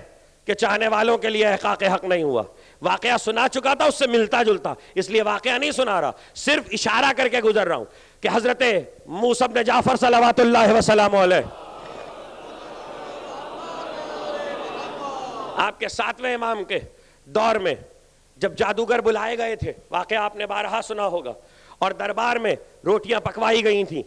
[SPEAKER 1] کہ چاہنے والوں کے لیے احقاق حق نہیں ہوا. واقعہ سنا چکا تھا اس سے ملتا جلتا، اس لیے واقعہ نہیں سنا رہا، صرف اشارہ کر کے گزر رہا ہوں کہ حضرت موسیٰ بن جعفر صلوات اللہ وسلام علیہ، آپ کے 7ویں امام کے دور میں جب جادوگر بلائے گئے تھے، واقعہ آپ نے بارہا سنا ہوگا، اور دربار میں روٹیاں پکوائی گئی تھیں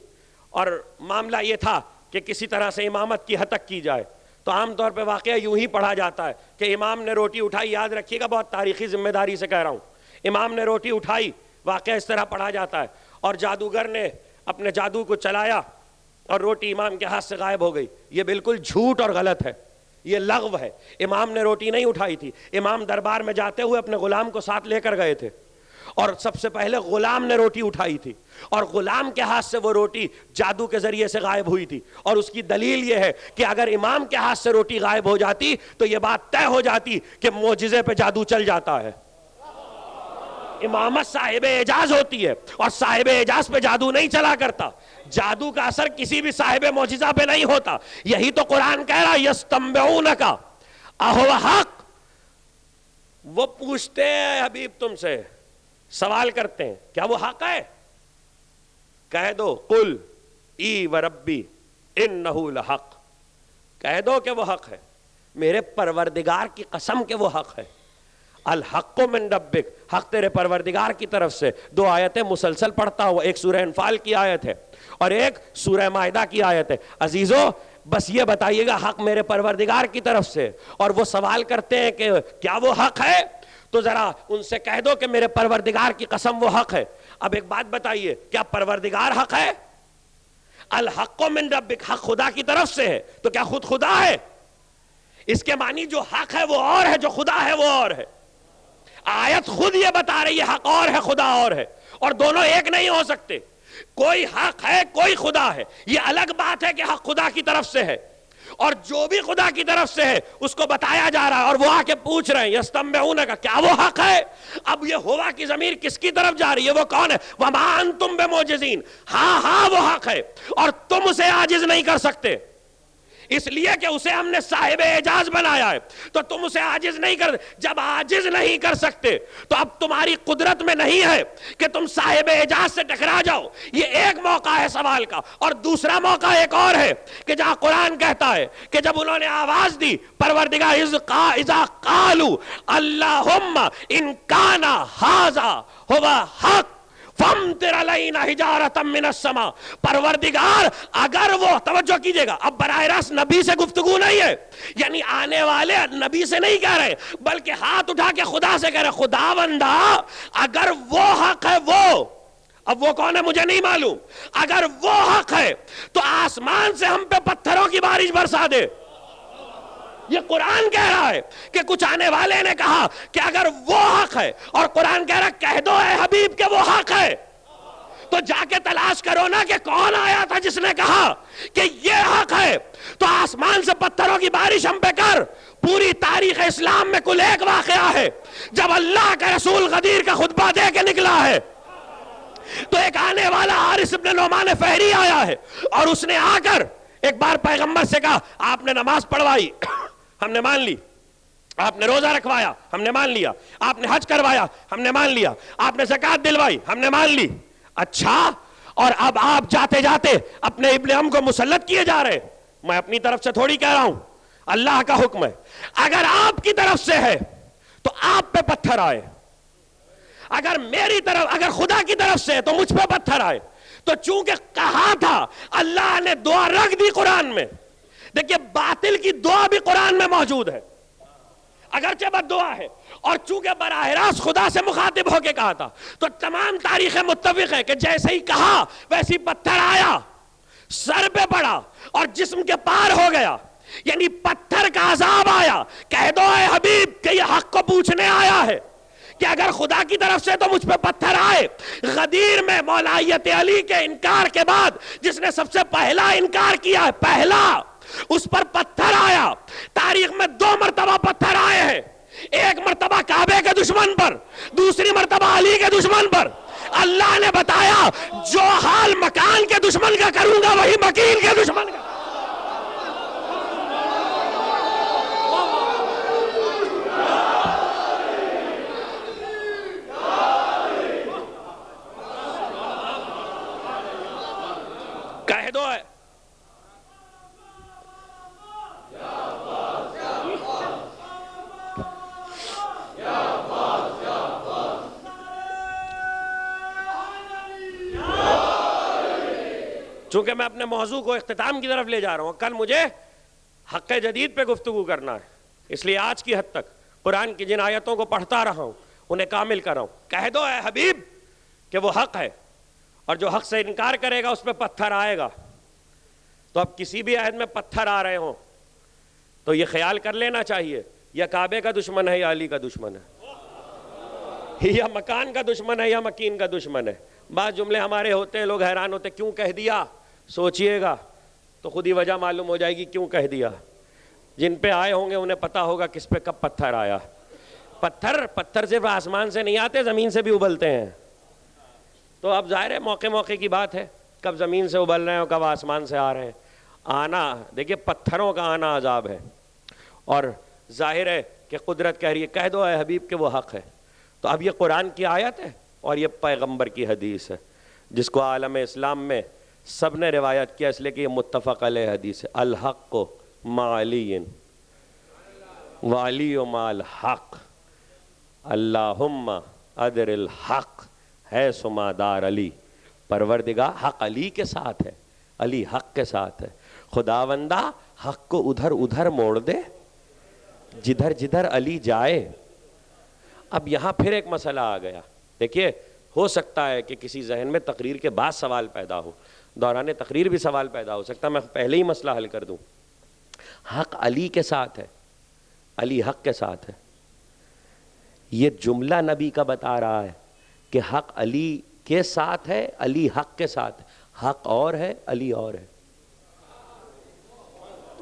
[SPEAKER 1] اور معاملہ یہ تھا کہ کسی طرح سے امامت کی ہتک کی جائے. تو عام طور پہ واقعہ یوں ہی پڑھا جاتا ہے کہ امام نے روٹی اٹھائی، یاد رکھیے گا بہت تاریخی ذمہ داری سے کہہ رہا ہوں، امام نے روٹی اٹھائی، واقعہ اس طرح پڑھا جاتا ہے، اور جادوگر نے اپنے جادو کو چلایا اور روٹی امام کے ہاتھ سے غائب ہو گئی. یہ بالکل جھوٹ اور غلط ہے، یہ لغو ہے. امام نے روٹی نہیں اٹھائی تھی، امام دربار میں جاتے ہوئے اپنے غلام کو ساتھ لے کر گئے تھے، اور سب سے پہلے غلام نے روٹی اٹھائی تھی، اور غلام کے ہاتھ سے وہ روٹی جادو کے ذریعے سے غائب ہوئی تھی. اور اس کی دلیل یہ ہے کہ اگر امام کے ہاتھ سے روٹی غائب ہو جاتی تو یہ بات طے ہو جاتی کہ معجزے پہ جادو چل جاتا ہے. امامت صاحب اعجاز ہوتی ہے، اور صاحب اعجاز پہ جادو نہیں چلا کرتا. جادو کا اثر کسی بھی صاحب معجزہ پہ نہیں ہوتا. یہی تو قرآن کہہ رہا یستنبئونک اہو حق. وہ پوچھتے ہیں حبیب تم سے، سوال کرتے ہیں کیا وہ حق ہے؟ کہہ دو قل ای وربی انہ لحق، کہہ دو کہ وہ حق ہے، میرے پروردگار کی قسم کہ وہ حق ہے. الحق من ربک، حق تیرے پروردگار کی طرف سے. 2 آیتیں مسلسل پڑھتا ہوا، ایک سورہ انفال کی آیت ہے اور ایک سورہ مائدہ کی آیت ہے. عزیزو بس یہ بتائیے گا حق میرے پروردگار کی طرف سے. اور وہ سوال کرتے ہیں کہ کیا وہ حق ہے؟ تو ذرا ان سے کہہ دو کہ میرے پروردگار کی قسم وہ حق ہے. اب ایک بات بتائیے، کیا پروردگار حق ہے؟ الحق من ربک، حق خدا کی طرف سے ہے، تو کیا خود خدا ہے؟ اس کے معنی جو حق ہے وہ اور ہے، جو خدا ہے وہ اور ہے. آیت خود یہ بتا رہی ہے حق اور ہے، خدا اور ہے، اور دونوں ایک نہیں ہو سکتے. کوئی حق ہے، کوئی خدا ہے. یہ الگ بات ہے کہ حق خدا کی طرف سے ہے، اور جو بھی خدا کی طرف سے ہے اس کو بتایا جا رہا ہے، اور وہ آ کے پوچھ رہے ہیں یستنبئون کا، کیا وہ حق ہے؟ اب یہ ہوا کی ضمیر کس کی طرف جا رہی ہے؟ وہ کون ہے؟ وما انتم بمعجزین، ہاں وہ حق ہے اور تم اسے عاجز نہیں کر سکتے، اس لیے کہ اسے ہم نے صاحب اعجاز بنایا ہے، تو تم اسے عاجز نہیں کر، جب عاجز نہیں کر سکتے تو اب تمہاری قدرت میں نہیں ہے کہ تم صاحب اعجاز سے ٹکرا جاؤ۔ یہ ایک موقع ہے سوال کا، اور دوسرا موقع ایک اور ہے کہ جہاں قرآن کہتا ہے کہ جب انہوں نے آواز دی پروردگار اذا قالوا اللہم ان کان ھذا ھو حق فامطر علینا حجارۃ من السماء، پروردگار اگر وہ، توجہ کیجئے گا، اب براہ راست نبی سے گفتگو نہیں ہے، یعنی آنے والے نبی سے نہیں کہہ رہے بلکہ ہاتھ اٹھا کے خدا سے کہہ رہے، خدا بندہ اگر وہ حق ہے، وہ، اب وہ کون ہے مجھے نہیں معلوم، اگر وہ حق ہے تو آسمان سے ہم پہ پتھروں کی بارش برسا دے۔ یہ قرآن کہہ رہا ہے کہ کچھ آنے والے نے کہا کہ اگر وہ حق ہے، اور قرآن کہہ رہا ہے کہہ دو اے حبیب کہ وہ حق ہے، تو جا کے تلاش کرو نا کہ کون آیا تھا جس نے کہا کہ یہ حق ہے، تو آسمان سے پتھروں کی بارش ہم پہ کر۔ پوری تاریخ اسلام میں کل ایک واقعہ ہے جب اللہ کا رسول غدیر کا خطبہ دے کے نکلا ہے، تو ایک آنے والا حارث ابن نعمان فہری آیا ہے، اور اس نے آ کر ایک بار پیغمبر سے کہا آپ نے نماز پڑھوائی، ہم نے مان لی، آپ نے روزہ رکھوایا، ہم نے مان لیا، آپ نے حج کروایا، ہم نے مان لیا، آپ نے زکوٰۃ دلوائی، ہم نے مان لی، اچھا اور اب آپ جاتے جاتے اپنے ابن ام کو مسلط کیے جا رہے، میں اپنی طرف سے تھوڑی کہہ رہا ہوں، اللہ کا حکم ہے، اگر آپ کی طرف سے ہے تو آپ پہ پتھر آئے، اگر میری طرف، اگر خدا کی طرف سے ہے تو مجھ پہ پتھر آئے۔ تو چونکہ کہا تھا، اللہ نے دعا رکھ دی قرآن میں، دیکھیے باطل کی دعا بھی قرآن میں موجود ہے اگرچہ بد دعا ہے، اور چونکہ براہ راست خدا سے مخاطب ہو کے کہا تھا، تو تمام تاریخ متفق ہے کہ جیسے ہی کہا ویسی پتھر آیا، سر پہ پڑا اور جسم کے پار ہو گیا، یعنی پتھر کا عذاب آیا۔ کہہ دو اے حبیب کہ یہ حق کو پوچھنے آیا ہے کہ اگر خدا کی طرف سے تو مجھ پہ پتھر آئے۔ غدیر میں مولایت علی کے انکار کے بعد جس نے سب سے پہلا انکار کیا ہے، پہلا، اس پر پتھر آیا۔ تاریخ میں 2 مرتبہ پتھر آئے ہیں، ایک مرتبہ کعبے کے دشمن پر، دوسری مرتبہ علی کے دشمن پر۔ اللہ نے بتایا جو حال مکان کے دشمن کا کروں گا وہی مکین کے دشمن کا۔ کہہ دو ہے چونکہ میں اپنے موضوع کو اختتام کی طرف لے جا رہا ہوں، کل مجھے حق جدید پہ گفتگو کرنا ہے، اس لیے آج کی حد تک قرآن کی جن آیتوں کو پڑھتا رہا ہوں انہیں کامل کر رہا ہوں۔ کہہ دو اے حبیب کہ وہ حق ہے، اور جو حق سے انکار کرے گا اس پہ پتھر آئے گا۔ تو اب کسی بھی عہد میں پتھر آ رہے ہوں تو یہ خیال کر لینا چاہیے یا کعبے کا دشمن ہے یا علی کا دشمن ہے، یا مکان کا دشمن ہے یا مکین کا دشمن ہے۔ بعض جملے ہمارے ہوتے ہیں، لوگ حیران ہوتے کیوں کہہ دیا، سوچئے گا تو خود ہی وجہ معلوم ہو جائے گی کیوں کہہ دیا۔ جن پہ آئے ہوں گے انہیں پتا ہوگا کس پہ کب پتھر آیا۔ پتھر صرف آسمان سے نہیں آتے، زمین سے بھی ابلتے ہیں۔ تو اب ظاہر ہے موقع موقع کی بات ہے، کب زمین سے ابل رہے ہیں اور کب آسمان سے آ رہے ہیں۔ آنا، دیکھیے پتھروں کا آنا عذاب ہے، اور ظاہر ہے کہ قدرت کہہ رہی ہے کہہ دو اے حبیب کہ وہ حق ہے۔ تو اب یہ قرآن کی آیت ہے اور یہ پیغمبر کی حدیث ہے، جس کو عالم اسلام میں سب نے روایت کیا، اس لیے کہ یہ متفق علیہ حدیث ہے۔ الحق مع علی وعلی مع الحق، اللہم ادر الحق حیث ما دار علی۔ پروردگار حق علی کے ساتھ ہے، علی حق کے ساتھ ہے۔ خداوندہ حق کو ادھر ادھر موڑ دے جدھر جدھر علی جائے۔ اب یہاں پھر ایک مسئلہ آ گیا، دیکھیے ہو سکتا ہے کہ کسی ذہن میں تقریر کے بعد سوال پیدا ہو، دوران تقریر بھی سوال پیدا ہو سکتا ہے، میں پہلے ہی مسئلہ حل کر دوں۔ حق علی کے ساتھ ہے، علی حق کے ساتھ ہے، یہ جملہ نبی کا بتا رہا ہے کہ حق علی کے ساتھ ہے، علی حق کے ساتھ ہے۔ حق اور ہے، علی اور ہے۔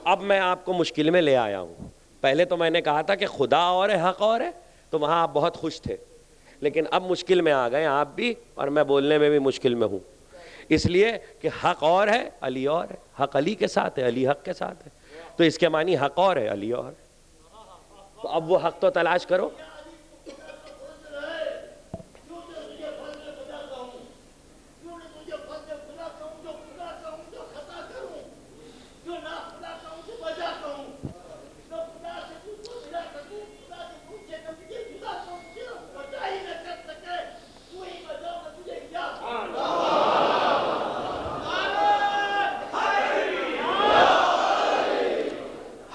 [SPEAKER 1] اب میں آپ کو مشکل میں لے آیا ہوں. پہلے تو میں نے کہا تھا کہ خدا اور ہے حق اور ہے, تو وہاں آپ بہت خوش تھے, لیکن اب مشکل میں آ گئے آپ بھی, اور میں بولنے میں بھی مشکل میں ہوں, اس لیے کہ حق اور ہے علی اور ہے. حق علی کے ساتھ ہے, علی حق کے ساتھ ہے, تو اس کے معنی حق اور ہے علی اور ہے. تو اب وہ حق تو تلاش کرو.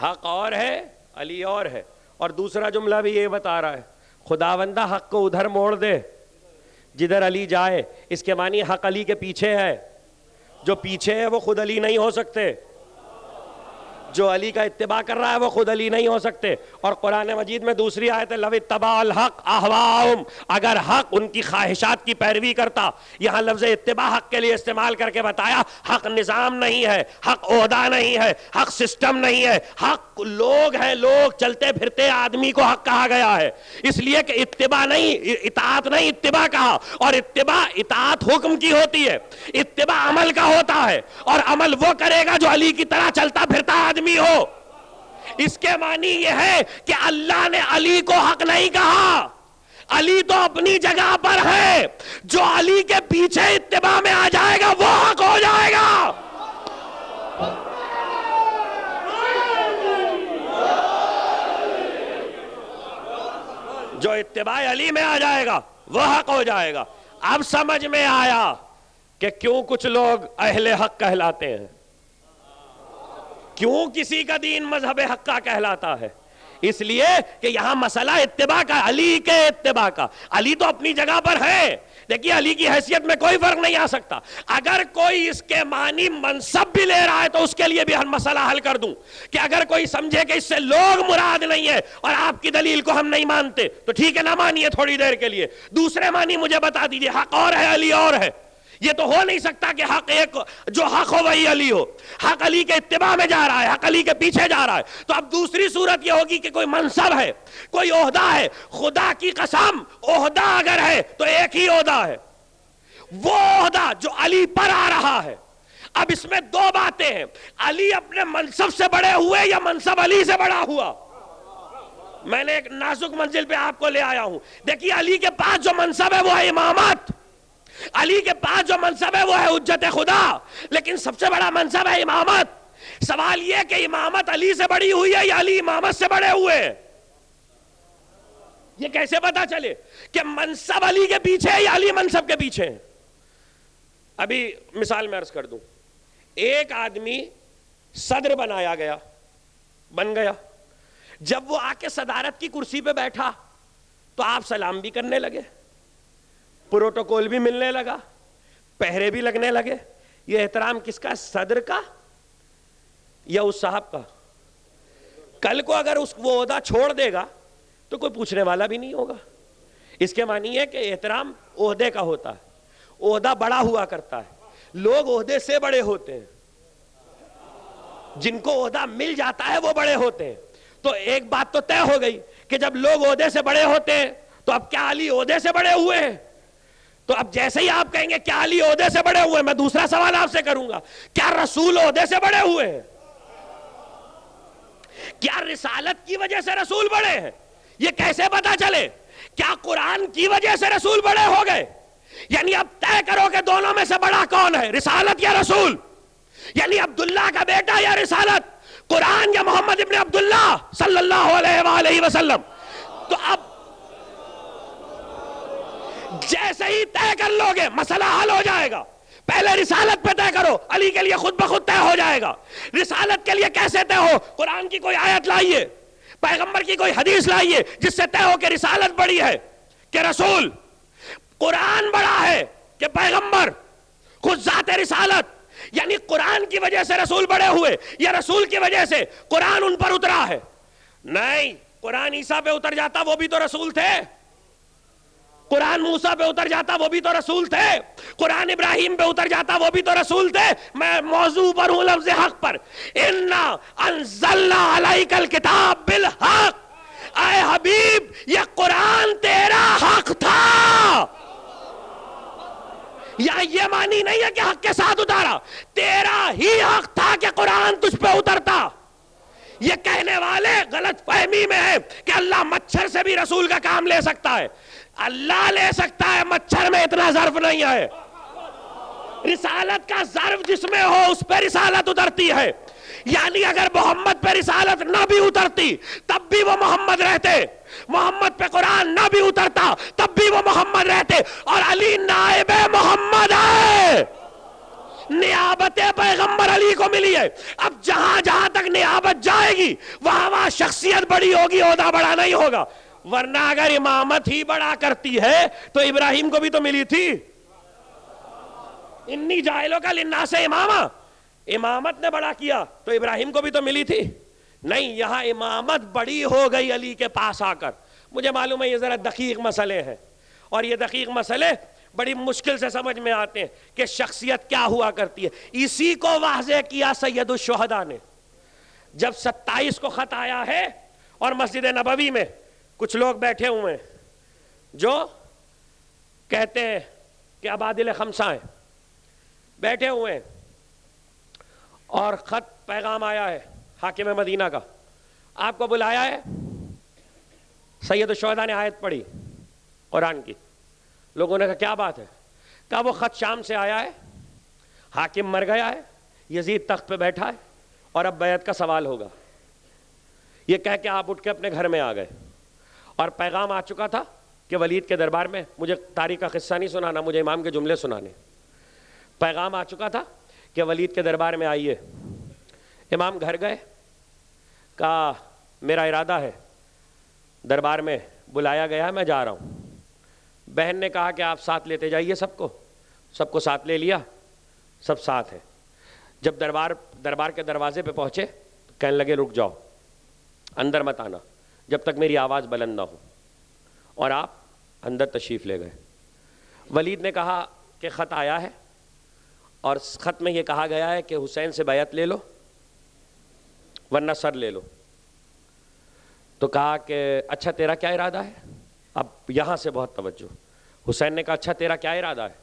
[SPEAKER 1] حق اور ہے علی اور ہے. اور دوسرا جملہ بھی یہ بتا رہا ہے, خداوندہ حق کو ادھر موڑ دے جدھر علی جائے. اس کے معنی حق علی کے پیچھے ہے, جو پیچھے ہے وہ خود علی نہیں ہو سکتے, جو علی کا اتباع کر رہا ہے وہ خود علی نہیں ہو سکتے. اور قرآن مجید میں دوسری آیت ہے, لو اتبع الحق اہواہم, اگر حق ان کی خواہشات کی پیروی کرتا. یہاں لفظ اتباع حق کے لیے استعمال کر کے بتایا حق نظام نہیں ہے, حق عہدہ نہیں ہے, حق سسٹم نہیں ہے, حق لوگ ہیں, لوگ چلتے پھرتے آدمی کو حق کہا گیا ہے. اس لیے کہ اتباع نہیں, اطاعت نہیں, اتباع کہا. اور اتباع اطاعت حکم کی ہوتی ہے, اتباع عمل کا ہوتا ہے, اور عمل وہ کرے گا جو علی کی طرح چلتا پھرتا آدمی ہو. اس کے معنی یہ ہے کہ اللہ نے علی کو حق نہیں کہا, علی تو اپنی جگہ پر ہے, جو علی کے پیچھے اتباع میں آ جائے گا وہ حق ہو جائے گا. جو اتباع علی میں آ جائے گا وہ حق ہو جائے گا. اب سمجھ میں آیا کہ کیوں کچھ لوگ اہل حق کہلاتے ہیں, کیوں کسی کا دین مذہب حق کا کہلاتا ہے. اس لیے کہ یہاں مسئلہ اتباع کا, علی کے اتباع کا. علی تو اپنی جگہ پر ہے, دیکھیے علی کی حیثیت میں کوئی فرق نہیں آ سکتا. اگر کوئی اس کے معنی منصب بھی لے رہا ہے تو اس کے لیے بھی ہم مسئلہ حل کر دوں کہ اگر کوئی سمجھے کہ اس سے لوگ مراد نہیں ہے اور آپ کی دلیل کو ہم نہیں مانتے تو ٹھیک ہے, نہ مانیے تھوڑی دیر کے لیے, دوسرے معنی مجھے بتا دیجئے. حق اور ہے علی اور ہے, یہ تو ہو نہیں سکتا کہ حق ایک, جو حق ہو وہی علی ہو. حق علی کے اتباع میں جا رہا ہے, حق علی کے پیچھے جا رہا ہے. تو اب دوسری صورت یہ ہوگی کہ کوئی منصب ہے, کوئی عہدہ ہے. خدا کی قسم عہدہ اگر ہے تو ایک ہی عہدہ ہے, وہ عہدہ جو علی پر آ رہا ہے. اب اس میں دو باتیں ہیں, علی اپنے منصب سے بڑے ہوئے یا منصب علی سے بڑا ہوا. میں نے ایک نازک منزل پہ آپ کو لے آیا ہوں. دیکھیے علی کے پاس جو منصب ہے وہ ہے امامت, علی کے پاس جو منصب ہے وہ ہے حجت خدا, لیکن سب سے بڑا منصب ہے امامت. سوال یہ کہ امامت علی سے بڑی ہوئی ہے یا علی امامت سے بڑے ہوئے ہیں؟ یہ کیسے پتا چلے کہ منصب علی کے پیچھے ہے یا علی منصب کے پیچھے ہے؟ ابھی مثال میں عرض کر دوں, ایک آدمی صدر بنایا گیا, بن گیا. جب وہ آ کے صدارت کی کرسی پہ بیٹھا تو آپ سلام بھی کرنے لگے, پروٹوکول بھی ملنے لگا, پہرے بھی لگنے لگے. یہ احترام کس کا, صدر کا یا اس صاحب کا؟ کل کو اگر وہ عہدہ چھوڑ دے گا تو کوئی پوچھنے والا بھی نہیں ہوگا. اس کے معنی ہے کہ احترام عہدے کا ہوتا ہے, عہدہ بڑا ہوا کرتا ہے, لوگ عہدے سے بڑے ہوتے ہیں, جن کو عہدہ مل جاتا ہے وہ بڑے ہوتے ہیں. تو ایک بات تو طے ہو گئی کہ جب لوگ عہدے سے بڑے ہوتے ہیں تو اب کیا علی عہدے سے بڑے ہوئے ہیں؟ تو اب جیسے ہی آپ کہیں گے کیا علی عہدے سے بڑے ہوئے, میں دوسرا سوال آپ سے کروں گا, کیا رسول عہدے سے بڑے ہوئے ہیں؟ کیا رسالت کی وجہ سے رسول بڑے ہیں؟ یہ کیسے پتا چلے؟ کیا قرآن کی وجہ سے رسول بڑے ہو گئے؟ یعنی اب طے کرو کہ دونوں میں سے بڑا کون ہے, رسالت یا رسول؟ یعنی عبداللہ کا بیٹا یا رسالت, قرآن یا محمد ابن عبداللہ صلی اللہ علیہ وآلہ وسلم؟ تو اب جیسے ہی طے کر لو گے مسئلہ حل ہو جائے گا. پہلے رسالت پہ طے کرو, علی کے لیے خود بخود طے ہو جائے گا. رسالت کے لیے کیسے طے ہو؟ قرآن کی کوئی آیت لائیے, پیغمبر کی کوئی حدیث لائیے جس سے طے ہو کہ رسالت بڑی ہے کہ رسول. قرآن بڑا ہے کہ پیغمبر, خود ذات رسالت. یعنی قرآن کی وجہ سے رسول بڑے ہوئے یا رسول کی وجہ سے قرآن ان پر اترا ہے؟ نہیں, قرآن عیسیٰ پہ اتر جاتا وہ بھی تو رسول تھے. قرآن موسیٰ پہ اتر جاتا وہ بھی تو رسول تھے, قرآن ابراہیم پہ اتر جاتا وہ بھی تو رسول تھے. میں موضوع پر ہوں, لفظ حق پر. اِنَّا أَنزَلْنَا عَلَيْكَ الْكِتَابَ بِالْحَقِّ, اے حبیب یہ قرآن تیرا حق تھا. یا یہ معنی نہیں ہے کہ حق کے ساتھ اتارا, تیرا ہی حق تھا کہ قرآن تجھ پہ اترتا. یہ کہنے والے غلط فہمی میں ہے کہ اللہ مچھر سے بھی رسول کا کام لے سکتا ہے. اللہ لے سکتا ہے, مچھر میں اتنا ظرف نہیں ہے. رسالت کا ظرف جس میں ہو اس پہ رسالت اترتی ہے. یعنی اگر محمد پہ رسالت نہ بھی اترتی تب بھی وہ محمد رہتے, محمد پہ قرآن نہ بھی اترتا تب بھی وہ محمد رہتے. اور علی نائب محمد ہے, نیابت پیغمبر علی کو ملی ہے. اب جہاں جہاں تک نیابت جائے گی وہاں وہاں شخصیت بڑی ہوگی, عہدہ بڑا نہیں ہوگا. ورنہ اگر امامت ہی بڑا کرتی ہے تو ابراہیم کو بھی تو ملی تھی. انی جاہلوں کا للناس امامہ, امامت نے بڑا کیا تو ابراہیم کو بھی تو ملی تھی. نہیں, یہاں امامت بڑی ہو گئی علی کے پاس آ کر. مجھے معلوم ہے یہ ذرا دقیق مسئلے ہیں, اور یہ دقیق مسئلے بڑی مشکل سے سمجھ میں آتے ہیں کہ شخصیت کیا ہوا کرتی ہے. اسی کو واضح کیا سید الشہداء نے جب 27 کو خط آیا ہے اور مسجد نبوی میں کچھ لوگ بیٹھے ہوئے ہیں جو کہتے ہیں کہ عبادل خمسہ ہیں, بیٹھے ہوئے ہیں اور خط پیغام آیا ہے حاکم مدینہ کا, آپ کو بلایا ہے. سید الشہداء نے آیت پڑھی قرآن کی. لوگوں نے کہا کیا بات ہے؟ کہا وہ خط شام سے آیا ہے, حاکم مر گیا ہے, یزید تخت پہ بیٹھا ہے اور اب بیعت کا سوال ہوگا. یہ کہہ کے آپ اٹھ کے اپنے گھر میں آ گئے اور پیغام آ چکا تھا کہ ولید کے دربار میں, مجھے تاریخ کا قصہ نہیں سنانا, مجھے امام کے جملے سنانے. پیغام آ چکا تھا کہ ولید کے دربار میں آئیے. امام گھر گئے, کہا میرا ارادہ ہے, دربار میں بلایا گیا ہے, میں جا رہا ہوں. بہن نے کہا کہ آپ ساتھ لیتے جائیے سب کو ساتھ لے لیا, سب ساتھ ہے. جب دربار کے دروازے پہ پہنچے کہنے لگے رک جاؤ, اندر مت آنا جب تک میری آواز بلند نہ ہو, اور آپ اندر تشریف لے گئے. ولید نے کہا کہ خط آیا ہے اور خط میں یہ کہا گیا ہے کہ حسین سے بیعت لے لو ورنہ سر لے لو. تو کہا کہ اچھا تیرا کیا ارادہ ہے؟ اب یہاں سے بہت توجہ. حسین نے کہا اچھا تیرا کیا ارادہ ہے؟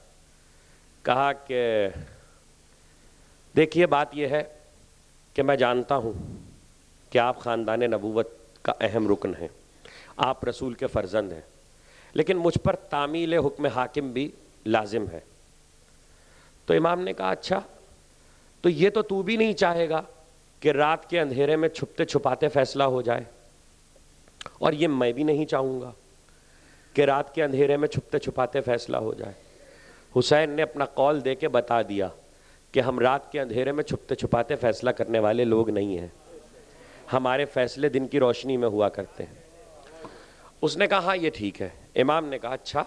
[SPEAKER 1] کہا کہ دیکھیے بات یہ ہے کہ میں جانتا ہوں کہ آپ خاندان نبوت کا اہم رکن ہیں, آپ رسول کے فرزند ہیں, لیکن مجھ پر تعمیل حکم حاکم بھی لازم ہے. تو امام نے کہا اچھا تو یہ تو بھی نہیں چاہے گا کہ رات کے اندھیرے میں چھپتے چھپاتے فیصلہ ہو جائے, اور یہ میں بھی نہیں چاہوں گا کہ رات کے اندھیرے میں چھپتے چھپاتے فیصلہ ہو جائے. حسین نے اپنا قول دے کے بتا دیا کہ ہم رات کے اندھیرے میں چھپتے چھپاتے فیصلہ کرنے والے لوگ نہیں ہیں, ہمارے فیصلے دن کی روشنی میں ہوا کرتے ہیں. اس نے کہا ہاں یہ ٹھیک ہے. امام نے کہا اچھا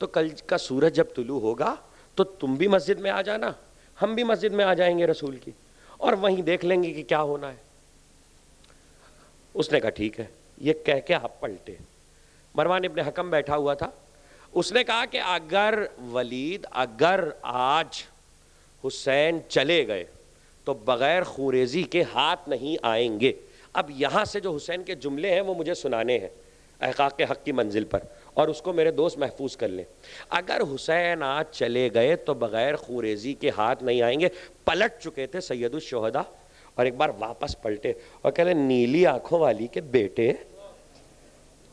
[SPEAKER 1] تو کل کا سورج جب طلوع ہوگا تو تم بھی مسجد میں آ جانا, ہم بھی مسجد میں آ جائیں گے رسول کی, اور وہیں دیکھ لیں گے کہ کیا ہونا ہے. اس نے کہا ٹھیک ہے. یہ کہہ کے آپ پلٹے. مروان ابن حکم بیٹھا ہوا تھا, اس نے کہا کہ اگر آج حسین چلے گئے تو بغیر خوریزی کے ہاتھ نہیں آئیں گے. اب یہاں سے جو حسین کے جملے ہیں وہ مجھے سنانے ہیں احقاق حق کی منزل پر, اور اس کو میرے دوست محفوظ کر لیں. اگر حسین آج چلے گئے تو بغیر خوریزی کے ہاتھ نہیں آئیں گے. پلٹ چکے تھے سید الشہداء اور ایک بار واپس پلٹے اور کہہ رہے نیلی آنکھوں والی کے بیٹے,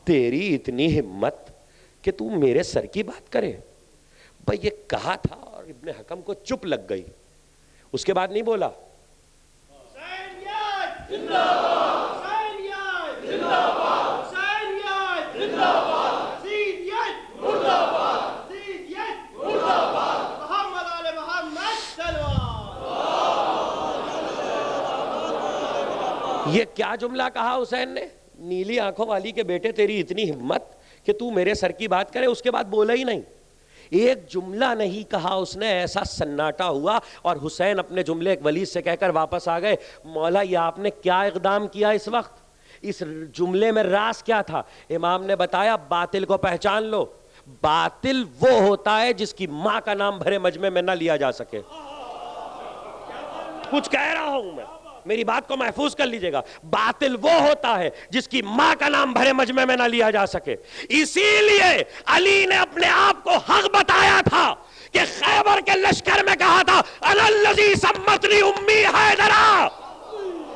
[SPEAKER 1] تیری اتنی ہمت کہ تو میرے سر کی بات کرے. بھائی یہ کہا تھا اور ابن حکم کو چپ لگ گئی. اس کے بعد نہیں بولا. یہ کیا جملہ کہا حسین نے؟ نیلی آنکھوں والی کے بیٹے تیری اتنی ہمت کہ تو میرے سر کی بات کرے. اس کے بعد بولا ہی نہیں, ایک جملہ نہیں کہا اس نے. ایسا سناٹا ہوا اور حسین اپنے جملے ایک ولید سے کہہ کر واپس آ گئے. مولا یہ آپ نے کیا اقدام کیا اس وقت؟ اس جملے میں راز کیا تھا؟ امام نے بتایا باطل کو پہچان لو, باطل وہ ہوتا ہے جس کی ماں کا نام بھرے مجمع میں نہ لیا جا سکے. کچھ کہہ رہا ہوں میں, میری بات کو محفوظ کر لیجئے گا. باطل وہ ہوتا ہے جس کی ماں کا نام بھرے مجمع میں نہ لیا جا سکے. اسی لیے علی نے اپنے آپ کو حق بتایا تھا کہ خیبر کے لشکر میں کہا تھا انا الذی سمتنی امی حیدرا,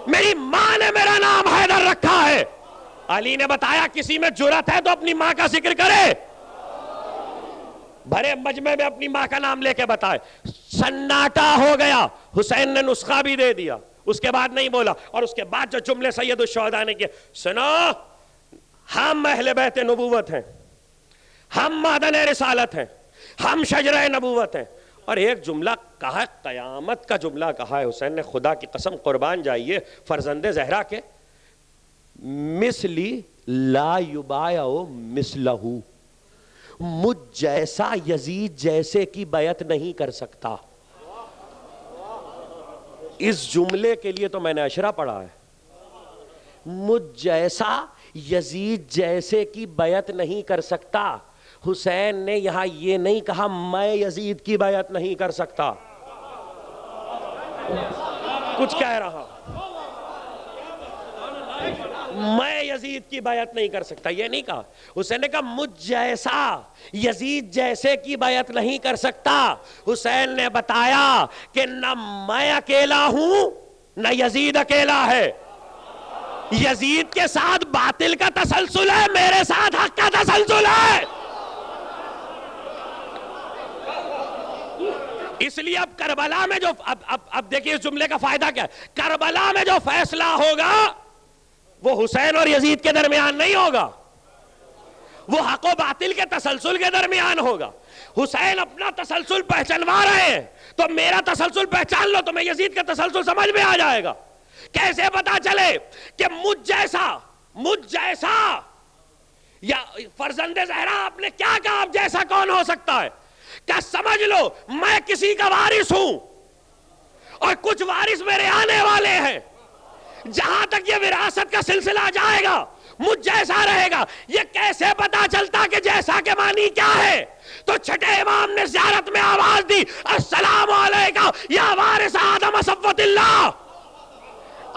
[SPEAKER 1] میری ماں نے میرا نام حیدر رکھا ہے. علی نے بتایا کسی میں جرأت ہے تو اپنی ماں کا ذکر کرے, بھرے مجمع میں اپنی ماں کا نام لے کے بتائے. سناٹا ہو گیا. حسین نے نسخہ بھی دے دیا, اس کے بعد نہیں بولا. اور اس کے بعد جو جملے سید الشہداء نے کیے, سنو ہم اہل بیت نبوت ہیں, ہم معدن رسالت ہیں, ہم شجرہ نبوت ہیں. اور ایک جملہ کہا, قیامت کا جملہ کہا ہے حسین نے, خدا کی قسم قربان جائیے فرزند زہرا کے, مثلی لا یبایع مثلہ, مجھ جیسا یزید جیسے کی بیعت نہیں کر سکتا. اس جملے کے لیے تو میں نے اشرا پڑھا ہے, مجھ جیسا یزید جیسے کی بیعت نہیں کر سکتا. حسین نے یہاں یہ نہیں کہا میں یزید کی بیعت نہیں کر سکتا. کچھ کہہ رہا, میں یزید کی بیعت نہیں کر سکتا, یہ نہیں کہا. حسین نے کہا مجھ جیسا یزید جیسے کی بیعت نہیں کر سکتا. حسین نے بتایا کہ نہ میں اکیلا ہوں نہ یزید اکیلا ہے. یزید کے ساتھ باطل کا تسلسل ہے, میرے ساتھ حق کا تسلسل ہے. اس لیے اب کربلا میں جو اب دیکھیے اس جملے کا فائدہ کیا ہے. کربلا میں جو فیصلہ ہوگا وہ حسین اور یزید کے درمیان نہیں ہوگا, وہ حق و باطل کے تسلسل کے درمیان ہوگا. حسین اپنا تسلسل پہچانوا رہے ہیں تو میرا تسلسل پہچان لو تو میں یزید کا تسلسل سمجھ میں آ جائے گا. کیسے پتا چلے کہ مجھ جیسا یا فرزند زہرا آپ نے کیا کہا, اب جیسا کون ہو سکتا ہے؟ کیا سمجھ لو میں کسی کا وارث ہوں اور کچھ وارث میرے آنے والے ہیں. جہاں تک یہ وراثت کا سلسلہ جائے گا مجھ جیسا رہے گا. یہ کیسے پتا چلتا کہ جیسا کے معنی کیا ہے؟ تو چھٹے امام نے زیارت میں آواز دی, السلام علیکہ یا وارث آدم صفوت اللہ,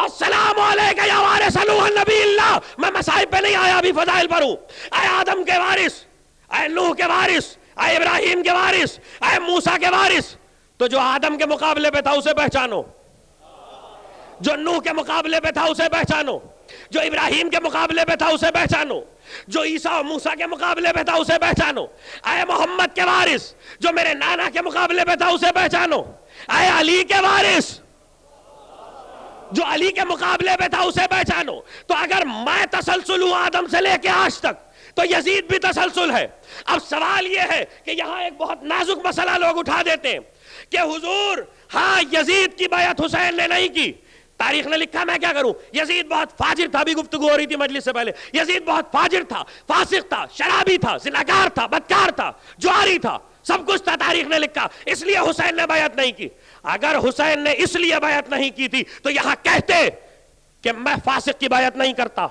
[SPEAKER 1] السلام علیکہ یا وارث نوح نبی اللہ. میں مسائب پہ نہیں آیا, ابھی فضائل پر ہوں. اے آدم کے وارث, اے نوح کے وارث, اے ابراہیم کے وارث, اے موسیٰ کے وارث. تو جو آدم کے مقابلے پہ تھا اسے پہچانو, جو نوح کے مقابلے پہ تھا اسے پہچانو, جو ابراہیم کے مقابلے پہ تھا اسے پہچانو, جو عیسیٰ اور موسیٰ کے مقابلے پہ تھا اسے پہچانو. اے محمد کے وارث جو میرے نانا کے مقابلے پہ تھا اسے پہچانو. اے علی کے وارث جو علی کے مقابلے پہ تھا اسے پہچانو. تو اگر میں تسلسل ہوں آدم سے لے کے آج تک تو یزید بھی تسلسل ہے. اب سوال یہ ہے کہ یہاں ایک بہت نازک مسئلہ لوگ اٹھا دیتے ہیں کہ حضور ہاں یزید کی بیعت حسین نے نہیں کی. تاریخ نے لکھا, میں کیا کروں, یزید بہت فاجر تھا. ابھی گفتگو ہو رہی تھی مجلس سے پہلے, یزید بہت فاجر تھا, فاسق تھا, شرابی تھا, زناکار تھا, بدکار تھا, جواری تھا, سب کچھ تھا. تاریخ نے لکھا اس لیے حسین نے بیعت نہیں کی. اگر حسین نے اس لیے بیعت نہیں کی تھی تو یہاں کہتے کہ میں فاسق کی بیعت نہیں کرتا,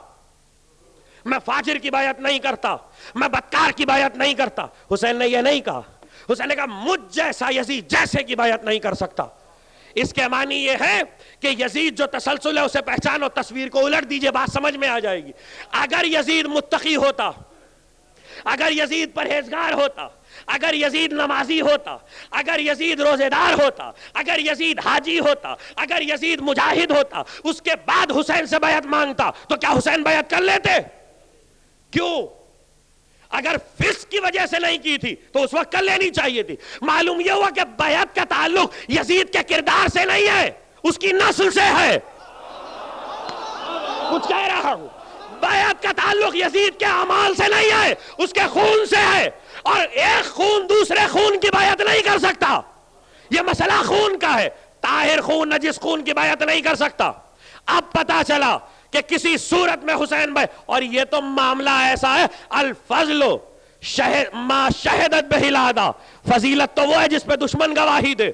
[SPEAKER 1] میں فاجر کی بیعت نہیں کرتا, میں بدکار کی بیعت نہیں کرتا. حسین نے یہ نہیں کہا. حسین نے کہا مجھ جیسا یزید جیسے کی بیعت نہیں کر سکتا. اس کے معنی یہ ہے کہ یزید جو تسلسل ہے اسے پہچانو, تصویر کو الٹ دیجئے, بات سمجھ میں آ جائے گی. اگر یزید متقی ہوتا, اگر یزید پرہیزگار ہوتا, اگر یزید نمازی ہوتا, اگر یزید روزے دار ہوتا, اگر یزید حاجی ہوتا, اگر یزید مجاہد ہوتا, اس کے بعد حسین سے بیعت مانگتا تو کیا حسین بیعت کر لیتے؟ کیوں؟ اگر فسق کی وجہ سے نہیں کی تھی تو اس وقت کر لینی چاہیے تھی. معلوم یہ ہوا کہ بیعت کا تعلق یزید کے کردار سے نہیں ہے, اس کی نسل سے ہے. کچھ کہہ رہا ہوں, بیعت کا تعلق یزید کے اعمال سے نہیں ہے, اس کے خون سے ہے. اور ایک خون دوسرے خون کی بیعت نہیں کر سکتا. یہ مسئلہ خون کا ہے. طاہر خون نجس خون کی بیعت نہیں کر سکتا. اب پتا چلا کہ کسی صورت میں حسین بھائی, اور یہ تو معاملہ ایسا ہے, الفضل ما شہدت بہلادا, فضیلت تو وہ ہے جس پہ دشمن گواہی دے.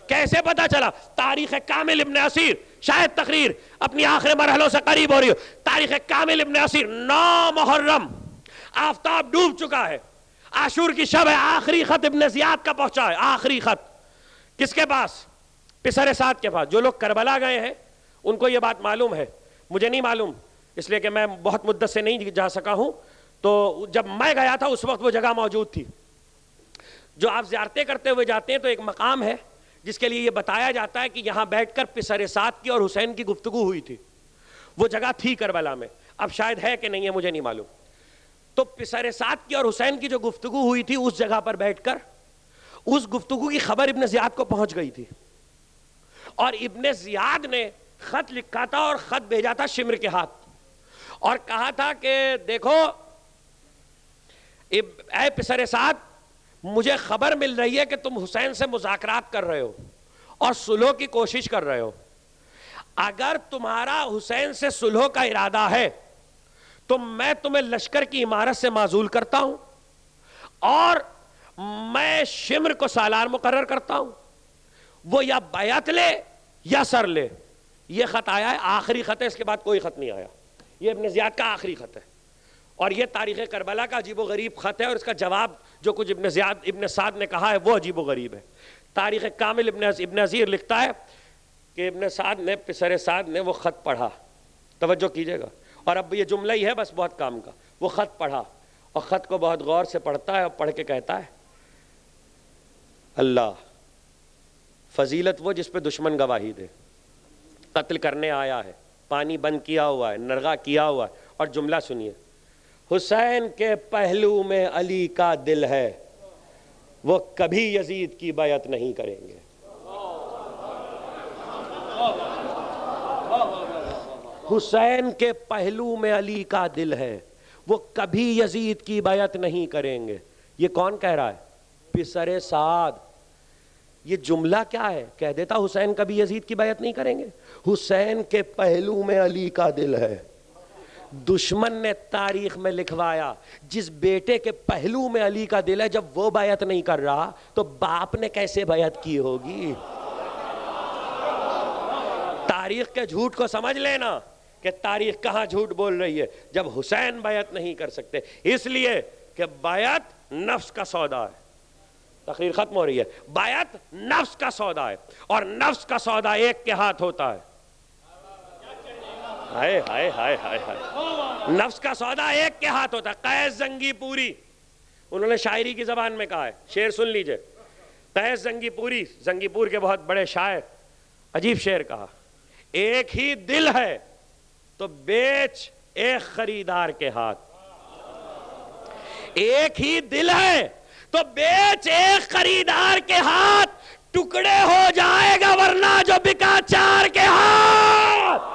[SPEAKER 1] کیسے پتا چلا؟ تاریخ کامل ابن اسیر, شاید تقریر اپنی آخری مرحلوں سے قریب ہو رہی ہو, تاریخ کامل ابن اسیر, 9 محرم آفتاب ڈوب چکا ہے,
[SPEAKER 2] عاشور کی شب ہے, آخری خط ابن زیاد کا پہنچا ہے, آخری خط کس کے پاس؟ پسر سعد کے پاس. جو لوگ کربلا گئے ہیں ان کو یہ بات معلوم ہے, مجھے نہیں معلوم اس لیے کہ میں بہت مدت سے نہیں جا سکا ہوں. تو جب میں گیا تھا اس وقت وہ جگہ موجود تھی. جو آپ زیارتیں کرتے ہوئے جاتے ہیں تو ایک مقام ہے جس کے لیے یہ بتایا جاتا ہے کہ یہاں بیٹھ کر پسر سعد کی اور حسین کی گفتگو ہوئی تھی. وہ جگہ تھی کربلا میں, اب شاید ہے کہ نہیں ہے مجھے نہیں معلوم. تو پسر سعد کی اور حسین کی جو گفتگو ہوئی تھی اس جگہ پر بیٹھ کر اس گفتگو کی خبر ابن زیاد کو پہنچ گئی تھی, اور ابن زیاد نے خط لکھا تھا اور خط بھیجا تھا شمر کے ہاتھ, اور کہا تھا کہ دیکھو اے پسر سعد, مجھے خبر مل رہی ہے کہ تم حسین سے مذاکرات کر رہے ہو اور صلح کی کوشش کر رہے ہو. اگر تمہارا حسین سے صلح کا ارادہ ہے تو میں تمہیں لشکر کی عمارت سے معزول کرتا ہوں اور میں شمر کو سالار مقرر کرتا ہوں, وہ یا بیعت لے یا سر لے. یہ خط آیا ہے, آخری خط ہے, اس کے بعد کوئی خط نہیں آیا. یہ ابن زیاد کا آخری خط ہے, اور یہ تاریخ کربلا کا عجیب و غریب خط ہے, اور اس کا جواب جو کچھ ابن سعد نے کہا ہے وہ عجیب و غریب ہے. تاریخ کامل ابن عزیر لکھتا ہے کہ ابن سعد نے, پسر سعد نے وہ خط پڑھا, توجہ کیجئے گا, اور اب یہ جملہ ہی ہے بس بہت کام کا. وہ خط پڑھا اور خط کو بہت غور سے پڑھتا ہے اور پڑھ کے کہتا ہے, اللہ فضیلت وہ جس پہ دشمن گواہی دے, قتل کرنے آیا ہے, پانی بند کیا ہوا ہے, نرغہ کیا ہوا ہے, اور جملہ سنیے, حسین کے پہلو میں علی کا دل ہے, وہ کبھی یزید کی بیعت نہیں کریں گے. حسین کے پہلو میں علی کا دل ہے, وہ کبھی یزید کی بیعت نہیں کریں گے. یہ کون کہہ رہا ہے؟ پسر سعد. یہ جملہ کیا ہے؟ کہہ دیتا حسین کبھی یزید کی بیعت نہیں کریں گے. حسین کے پہلو میں علی کا دل ہے. دشمن نے تاریخ میں لکھوایا جس بیٹے کے پہلو میں علی کا دل ہے, جب وہ بیعت نہیں کر رہا تو باپ نے کیسے بیعت کی ہوگی؟ تاریخ کے جھوٹ کو سمجھ لینا کہ تاریخ کہاں جھوٹ بول رہی ہے جب حسین بیعت نہیں کر سکتے, اس لیے کہ بیعت نفس کا سودا ہے. تقریر ختم ہو رہی ہے. بیعت نفس کا سودا ہے, اور نفس کا سودا ایک کے ہاتھ ہوتا ہے. ہائے ہائے ہائے ہائے ہائے, نفس کا سودا ایک کے ہاتھ ہوتا ہے. قیس زنگی پوری, انہوں نے شاعری کی زبان میں کہا ہے, شعر سن لیجئے. قیس زنگی پوری, زنگی پور کے بہت بڑے شاعر, عجیب شعر کہا, ایک ہی دل ہے تو بیچ ایک خریدار کے ہاتھ. ایک ہی دل ہے تو بیچ ایک خریدار کے ہاتھ, ٹکڑے ہو جائے گا ورنہ جو بکا چار کے ہاتھ.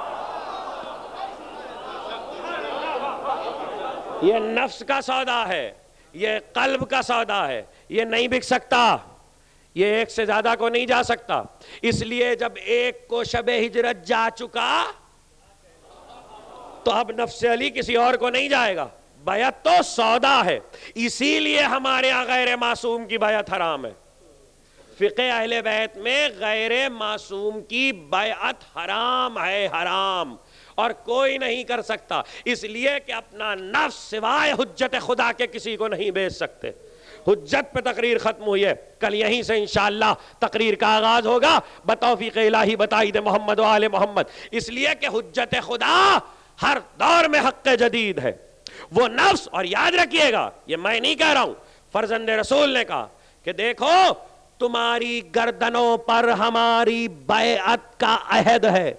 [SPEAKER 2] یہ نفس کا سودا ہے, یہ قلب کا سودا ہے, یہ نہیں بک سکتا, یہ ایک سے زیادہ کو نہیں جا سکتا. اس لیے جب ایک کو شب ہجرت جا چکا تو اب نفس علی کسی اور کو نہیں جائے گا. بیعت تو سودا ہے, اسی لیے ہمارے یہاں غیر معصوم کی بیعت حرام ہے. فقہ اہل بیت میں غیر معصوم کی بیعت حرام ہے, حرام, اور کوئی نہیں کر سکتا, اس لیے کہ اپنا نفس سوائے حجت خدا کے کسی کو نہیں بیچ سکتے. حجت پہ تقریر ختم ہوئی ہے, کل یہیں سے انشاءاللہ تقریر کا آغاز ہوگا بتوفیق الہی بتائید محمد و آل محمد. اس لیے کہ حجت خدا ہر دور میں حق جدید ہے. وہ نفس, اور یاد رکھیے گا یہ میں نہیں کہہ رہا ہوں, فرزند رسول نے کہا کہ دیکھو تمہاری گردنوں پر ہماری بیعت کا عہد ہے.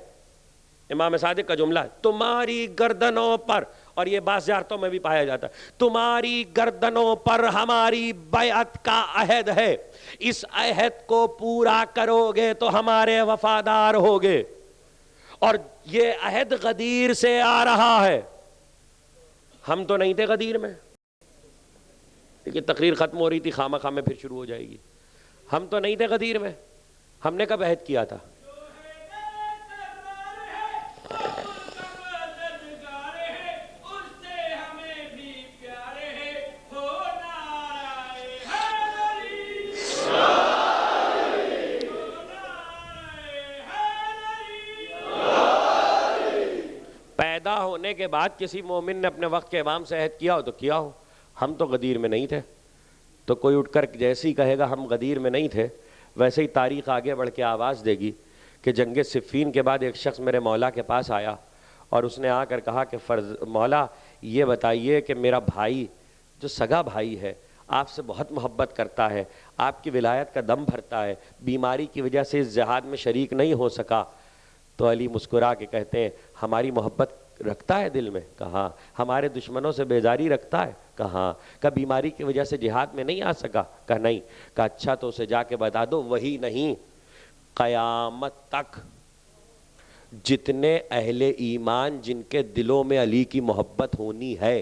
[SPEAKER 2] امام صادق کا جملہ ہے, تمہاری گردنوں پر, اور یہ بعض زیارتوں میں بھی پایا جاتا ہے, تمہاری گردنوں پر ہماری بیعت کا عہد ہے, اس عہد کو پورا کرو گے تو ہمارے وفادار ہوگے. اور یہ عہد غدیر سے آ رہا ہے, ہم تو نہیں تھے غدیر میں. دیکھیے تقریر ختم ہو رہی تھی, خامہ خامہ پھر شروع ہو جائے گی. ہم تو نہیں تھے غدیر میں, ہم نے کب عہد کیا تھا؟ پیدا ہونے کے بعد کسی مومن نے اپنے وقت کے امام سے عہد کیا ہو تو کیا ہو, ہم تو غدیر میں نہیں تھے. تو کوئی اٹھ کر جیسے ہی کہے گا ہم غدیر میں نہیں تھے، ویسے ہی تاریخ آگے بڑھ کے آواز دے گی کہ جنگ صفین کے بعد ایک شخص میرے مولا کے پاس آیا اور اس نے آ کر کہا کہ مولا یہ بتائیے کہ میرا بھائی جو سگا بھائی ہے آپ سے بہت محبت کرتا ہے، آپ کی ولایت کا دم بھرتا ہے، بیماری کی وجہ سے اس جہاد میں شریک نہیں ہو سکا۔ تو علی مسکرا کے کہتے ہیں ہماری محبت رکھتا ہے دل میں؟ کہاں۔ ہمارے دشمنوں سے بیزاری رکھتا ہے؟ کہاں۔ کہ بیماری کی وجہ سے جہاد میں نہیں آ سکا؟ کہا نہیں۔ کہا اچھا تو اسے جا کے بتا دو وہی نہیں، قیامت تک جتنے اہل ایمان جن کے دلوں میں علی کی محبت ہونی ہے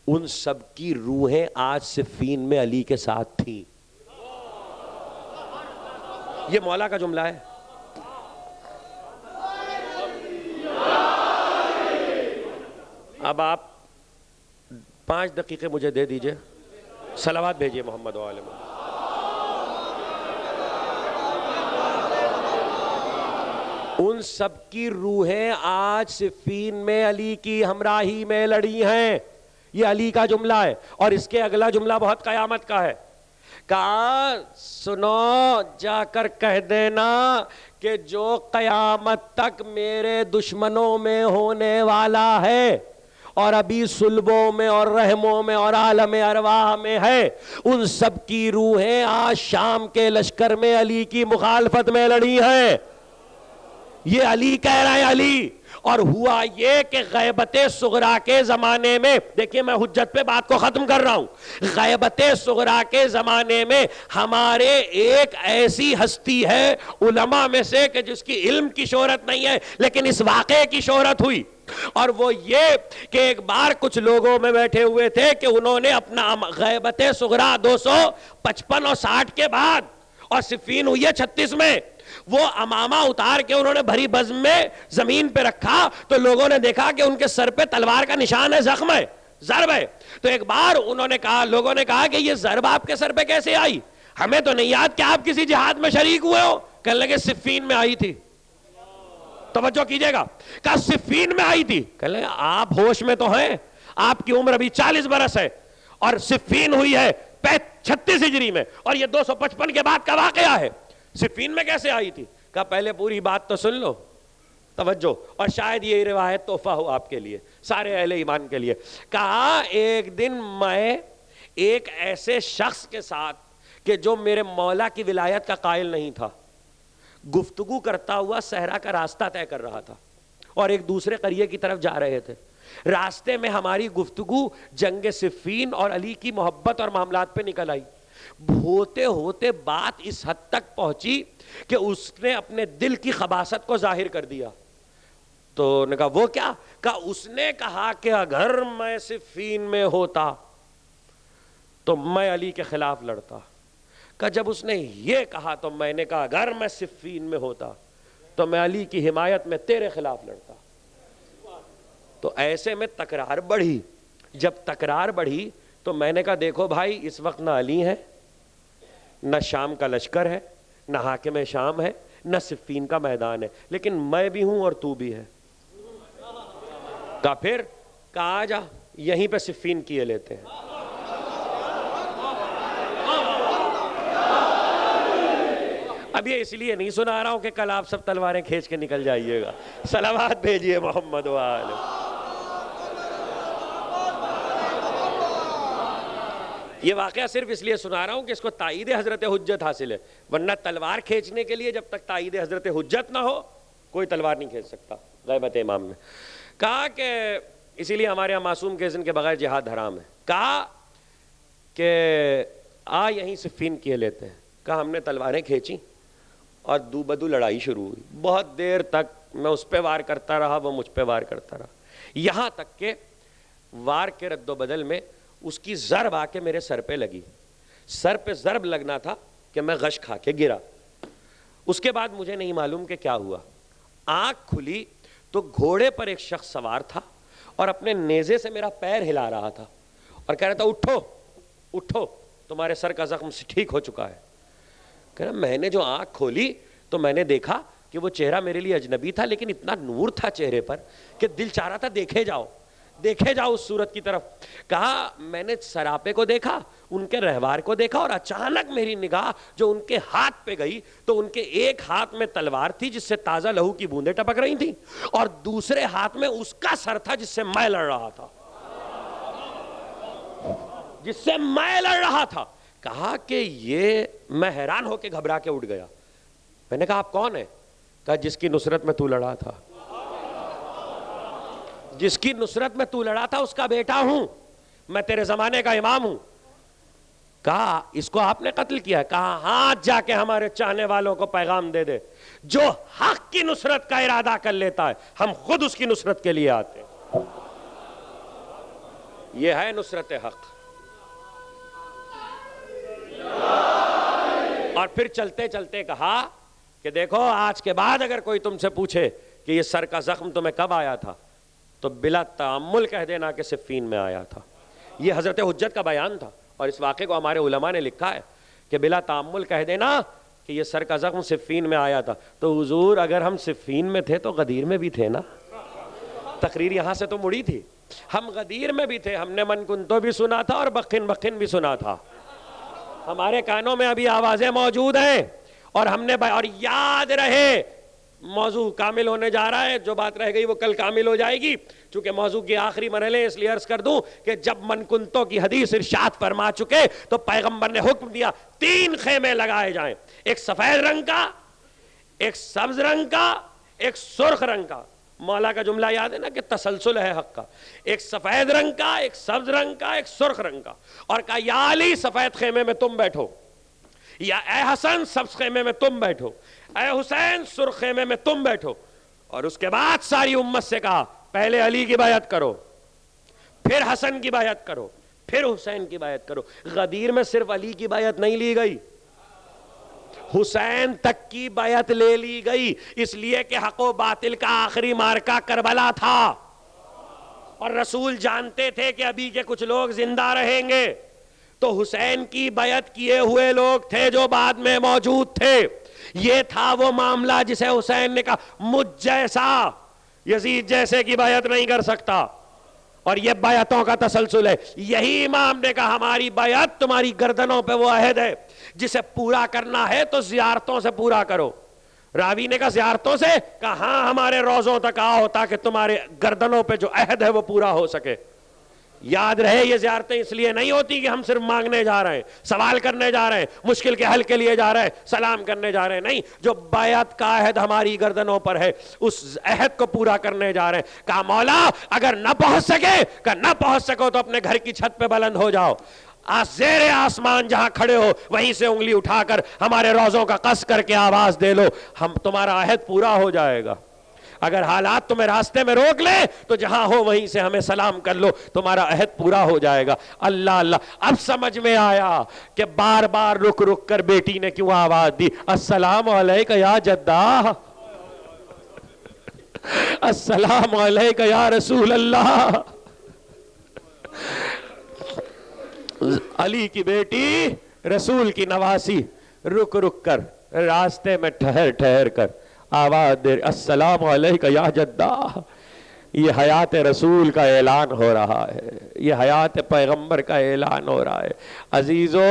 [SPEAKER 2] ان سب کی روحیں آج صفین میں علی کے ساتھ تھیں۔ یہ مولا کا جملہ ہے۔ اب آپ 5 دقیقے مجھے دے دیجئے، صلوات بھیجئے محمد و آل محمد۔ ان سب کی روحیں آج صفین میں علی کی ہمراہی میں لڑی ہیں۔ یہ علی کا جملہ ہے، اور اس کے اگلا جملہ بہت قیامت کا ہے۔ کہا سنو جا کر کہہ دینا کہ جو قیامت تک میرے دشمنوں میں ہونے والا ہے اور ابھی صلبوں میں اور رحموں میں اور عالم ارواح میں ہے، ان سب کی روحیں آج شام کے لشکر میں علی کی مخالفت میں لڑی ہیں۔ یہ علی کہہ رہے ہیں، علی۔ اور ہوا یہ کہ غیبت صغرا کے زمانے میں، دیکھیں میں حجت پہ بات کو ختم کر رہا ہوں، غیبت صغرا کے زمانے میں ہمارے ایک ایسی ہستی ہے علماء میں سے کہ جس کی علم کی شہرت نہیں ہے لیکن اس واقعے کی شہرت ہوئی، اور وہ یہ کہ ایک بار کچھ لوگوں میں بیٹھے ہوئے تھے کہ انہوں نے اپنا غیبت صغرا 255 اور 60 کے بعد، اور صفین ہوئی ہے 36 میں، وہ امامہ اتار کے انہوں نے بھری بزم میں زمین پہ رکھا تو لوگوں نے دیکھا کہ ان کے سر پہ تلوار کا نشان ہے، زخم ہے، ضرب ہے۔ تو ایک بار انہوں نے کہا، لوگوں نے کہا کہ یہ ضرب آپ کے سر پہ کیسے آئی؟ ہمیں تو نہیں یاد کہ آپ کسی جہاد میں شریک ہوئے ہو۔ کہنے لگے صفین میں آئی تھی۔ توجہ کیجئے گا، کہا صفین میں آئی تھی۔ کہنے لگے آپ ہوش میں تو ہیں، آپ کی عمر ابھی 40 برس ہے اور صفین ہوئی ہے 36 ہجری میں، اور یہ 255 کے بعد کا واقعہ ہے، صفین میں کیسے آئی تھی؟ کہا پہلے پوری بات تو سن لو، توجہ، اور شاید یہ روایت تحفہ ہو آپ کے لیے، سارے اہل ایمان کے لیے۔ کہا ایک دن میں ایک ایسے شخص کے ساتھ کہ جو میرے مولا کی ولایت کا قائل نہیں تھا، گفتگو کرتا ہوا صحرا کا راستہ طے کر رہا تھا اور ایک دوسرے قریے کی طرف جا رہے تھے۔ راستے میں ہماری گفتگو جنگ صفین اور علی کی محبت اور معاملات پہ نکل آئی۔ ہوتے ہوتے بات اس حد تک پہنچی کہ اس نے اپنے دل کی خباثت کو ظاہر کر دیا۔ تو نے کہا وہ کیا؟ کہا اس نے کہا کہ اگر میں صفین میں ہوتا تو میں علی کے خلاف لڑتا۔ کہ جب اس نے یہ کہا تو میں نے کہا اگر میں صفین میں ہوتا تو میں علی کی حمایت میں تیرے خلاف لڑتا۔ تو ایسے میں تکرار بڑھی۔ جب تکرار بڑھی تو میں نے کہا دیکھو بھائی، اس وقت نہ علی ہے، نہ شام کا لشکر ہے، نہ حاکم شام ہے، نہ صفین کا میدان ہے، لیکن میں بھی ہوں اور تو بھی ہے۔ کہا پھر؟ کہا آ جا یہیں پہ صفین کیے لیتے ہیں۔ اب یہ اس لیے نہیں سنا رہا ہوں کہ کل آپ سب تلواریں کھینچ کے نکل جائیے گا۔ صلوات بھیجئے محمد و آل۔ یہ واقعہ صرف اس لیے سنا رہا ہوں کہ اس کو تائید حضرت حجت حاصل ہے، ورنہ تلوار کھینچنے کے لیے جب تک تائید حضرت حجت نہ ہو کوئی تلوار نہیں کھینچ سکتا غیبت امام میں۔ کہا کہ اسی لیے ہمارے یہاں معصوم کے اذن کے بغیر جہاد حرام ہے۔ کہا کہ آ یہیں صفین کیے لیتے ہیں۔ کہا ہم نے تلواریں کھینچی اور دو بدو لڑائی شروع ہوئی، بہت دیر تک میں اس پہ وار کرتا رہا، وہ مجھ پہ وار کرتا رہا، یہاں تک کہ وار کے رد و بدل میں اس کی ضرب آ کے میرے سر پہ لگی۔ سر پہ ضرب لگنا تھا کہ میں غش کھا کے گرا۔ اس کے بعد مجھے نہیں معلوم کہ کیا ہوا۔ آنکھ کھلی تو گھوڑے پر ایک شخص سوار تھا اور اپنے نیزے سے میرا پیر ہلا رہا تھا اور کہہ رہا تھا اٹھو اٹھو، تمہارے سر کا زخم ٹھیک ہو چکا ہے۔ کہہ رہا میں نے جو آنکھ کھولی تو میں نے دیکھا کہ وہ چہرہ میرے لیے اجنبی تھا، لیکن اتنا نور تھا چہرے پر کہ دل چاہ رہا تھا دیکھے جاؤ۔ دیکھے جاؤ اس صورت کی طرف. کہا میں نے سراپے کو دیکھا, ان کے رہوار کو دیکھا, اور اچانک میری نگاہ جو ان کے ہاتھ پہ گئی تو ان کے ایک ہاتھ میں تلوار تھی جس سے تازہ لہو کی بوندیں ٹپک رہی تھیں, اور دوسرے ہاتھ میں اس کا سر تھا جس سے میں لڑ رہا تھا, جس سے میں لڑ رہا تھا. کہا کہ یہ میں حیران ہو کے گھبرا کے اٹھ گیا. میں نے کہا آپ کون ہیں؟ کہا جس کی نصرت میں تو لڑا تھا, جس کی نصرت میں تو لڑا تھا اس کا بیٹا ہوں, میں تیرے زمانے کا امام ہوں. کہا اس کو آپ نے قتل کیا؟ کہا ہاں, جا کے ہمارے چاہنے والوں کو پیغام دے دے, جو حق کی نصرت کا ارادہ کر لیتا ہے ہم خود اس کی نصرت کے لیے آتے ہیں. یہ ہے نصرت حق. اور پھر چلتے چلتے کہا کہ دیکھو آج کے بعد اگر کوئی تم سے پوچھے کہ یہ سر کا زخم تمہیں کب آیا تھا تو بلا تأمل کہہ دینا کہ صفین میں آیا تھا. یہ حضرت حجت کا بیان تھا, اور اس واقعے کو ہمارے علماء نے لکھا ہے کہ بلا تأمل کہہ دینا کہ یہ سر کا زخم صفین میں آیا تھا. تو حضور اگر ہم صفین میں تھے تو غدیر میں بھی تھے نا. تقریر یہاں سے تو مڑی تھی, ہم غدیر میں بھی تھے, ہم نے من کنتو بھی سنا تھا اور بخن بخن بھی سنا تھا, ہمارے کانوں میں ابھی آوازیں موجود ہیں. اور ہم نے اور یاد رہے موضوع کامل ہونے جا رہا ہے, جو بات رہ گئی وہ کل کامل ہو جائے گی چونکہ موضوع کی آخری مرحلے. اس لیے عرض کر دوں کہ جب من کنتوں کی حدیث ارشاد فرما چکے تو پیغمبر نے حکم دیا 3 خیمے لگائے جائیں, ایک سفید رنگ کا, ایک سبز رنگ کا, ایک سرخ رنگ کا. مولا کا جملہ یاد ہے نا کہ تسلسل ہے حق کا. ایک سفید رنگ کا, ایک سبز رنگ کا, ایک سرخ رنگ کا, اور کہا یا علی سفید خیمے میں تم بیٹھو, یا اے حسن سبز خیمے میں تم بیٹھو, اے حسین سرخ خیمے میں تم بیٹھو. اور اس کے بعد ساری امت سے کہا پہلے علی کی بیعت کرو, پھر حسن کی بیعت کرو, پھر حسین کی بیعت کرو. غدیر میں صرف علی کی بیعت نہیں لی گئی, حسین تک کی بیعت لے لی گئی, اس لیے کہ حق و باطل کا آخری مارکا کربلا تھا, اور رسول جانتے تھے کہ ابھی کے کچھ لوگ زندہ رہیں گے. تو حسین کی بیعت کیے ہوئے لوگ تھے جو بعد میں موجود تھے. یہ تھا وہ معاملہ جسے حسین نے کہا مجھ جیسا یزید جیسے کی بیعت نہیں کر سکتا, اور یہ بیعتوں کا تسلسل ہے. یہی امام نے کہا ہماری بیعت تمہاری گردنوں پہ وہ عہد ہے جسے پورا کرنا ہے تو زیارتوں سے پورا کرو. راوی نے کہا زیارتوں سے؟ کہا ہاں ہمارے روزوں تک آؤ تاکہ تمہارے گردنوں پہ جو عہد ہے وہ پورا ہو سکے. یاد رہے یہ زیارتیں اس لیے نہیں ہوتی کہ ہم صرف مانگنے جا رہے ہیں, سوال کرنے جا رہے ہیں, مشکل کے حل کے لیے جا رہے ہیں, سلام کرنے جا رہے ہیں. نہیں, جو بیعت کا عہد ہماری گردنوں پر ہے اس عہد کو پورا کرنے جا رہے ہیں. کہا مولا اگر نہ پہنچ سکے, کہا نہ پہنچ سکو تو اپنے گھر کی چھت پہ بلند ہو جاؤ, زیر آسمان جہاں کھڑے ہو وہیں سے انگلی اٹھا کر ہمارے روزوں کا قص کر کے آواز دے لو, ہم تمہارا عہد پورا ہو جائے گا. اگر حالات تمہیں راستے میں روک لے تو جہاں ہو وہیں سے ہمیں سلام کر لو, تمہارا عہد پورا ہو جائے گا. اللہ اللہ, اب سمجھ میں آیا کہ بار بار رک رک کر بیٹی نے کیوں آواز دی السلام علیکہ یا جدہ, السلام علیکہ یا رسول اللہ. علی کی بیٹی, رسول کی نواسی, رک رک کر راستے میں ٹھہر ٹھہر کر آواز دے السلام علیکہ یا جدہ. یہ حیات رسول کا اعلان ہو رہا ہے, یہ حیات پیغمبر کا اعلان ہو رہا ہے. عزیزو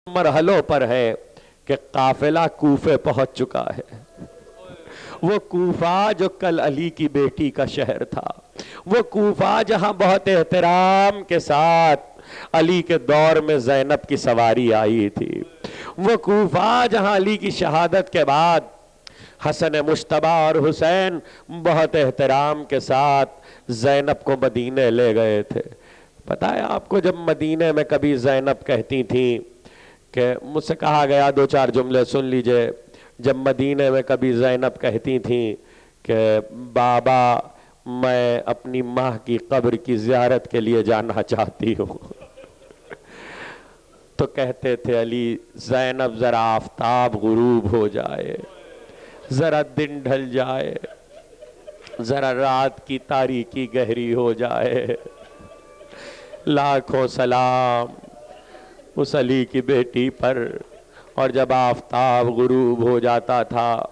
[SPEAKER 2] مرحلوں پر ہے کہ قافلہ کوفے پہنچ چکا ہے. وہ کوفہ جو کل علی کی بیٹی کا شہر تھا, وہ کوفہ جہاں بہت احترام کے ساتھ علی کے دور میں زینب کی سواری آئی تھی, وہ کوفہ جہاں علی کی شہادت کے بعد حسن مشتبہ اور حسین بہت احترام کے ساتھ زینب کو مدینے لے گئے تھے. پتہ ہے آپ کو, جب مدینے میں کبھی زینب کہتی تھیں کہ مجھ سے کہا گیا 2-4 جملے سن لیجئے, جب مدینے میں کبھی زینب کہتی تھیں کہ بابا میں اپنی ماں کی قبر کی زیارت کے لیے جانا چاہتی ہوں, تو کہتے تھے علی زینب ذرا آفتاب غروب ہو جائے, ذرا دن ڈھل جائے, ذرا رات کی تاریکی گہری ہو جائے. لاکھوں سلام اس علی کی بیٹی پر. اور جب آفتاب غروب ہو جاتا تھا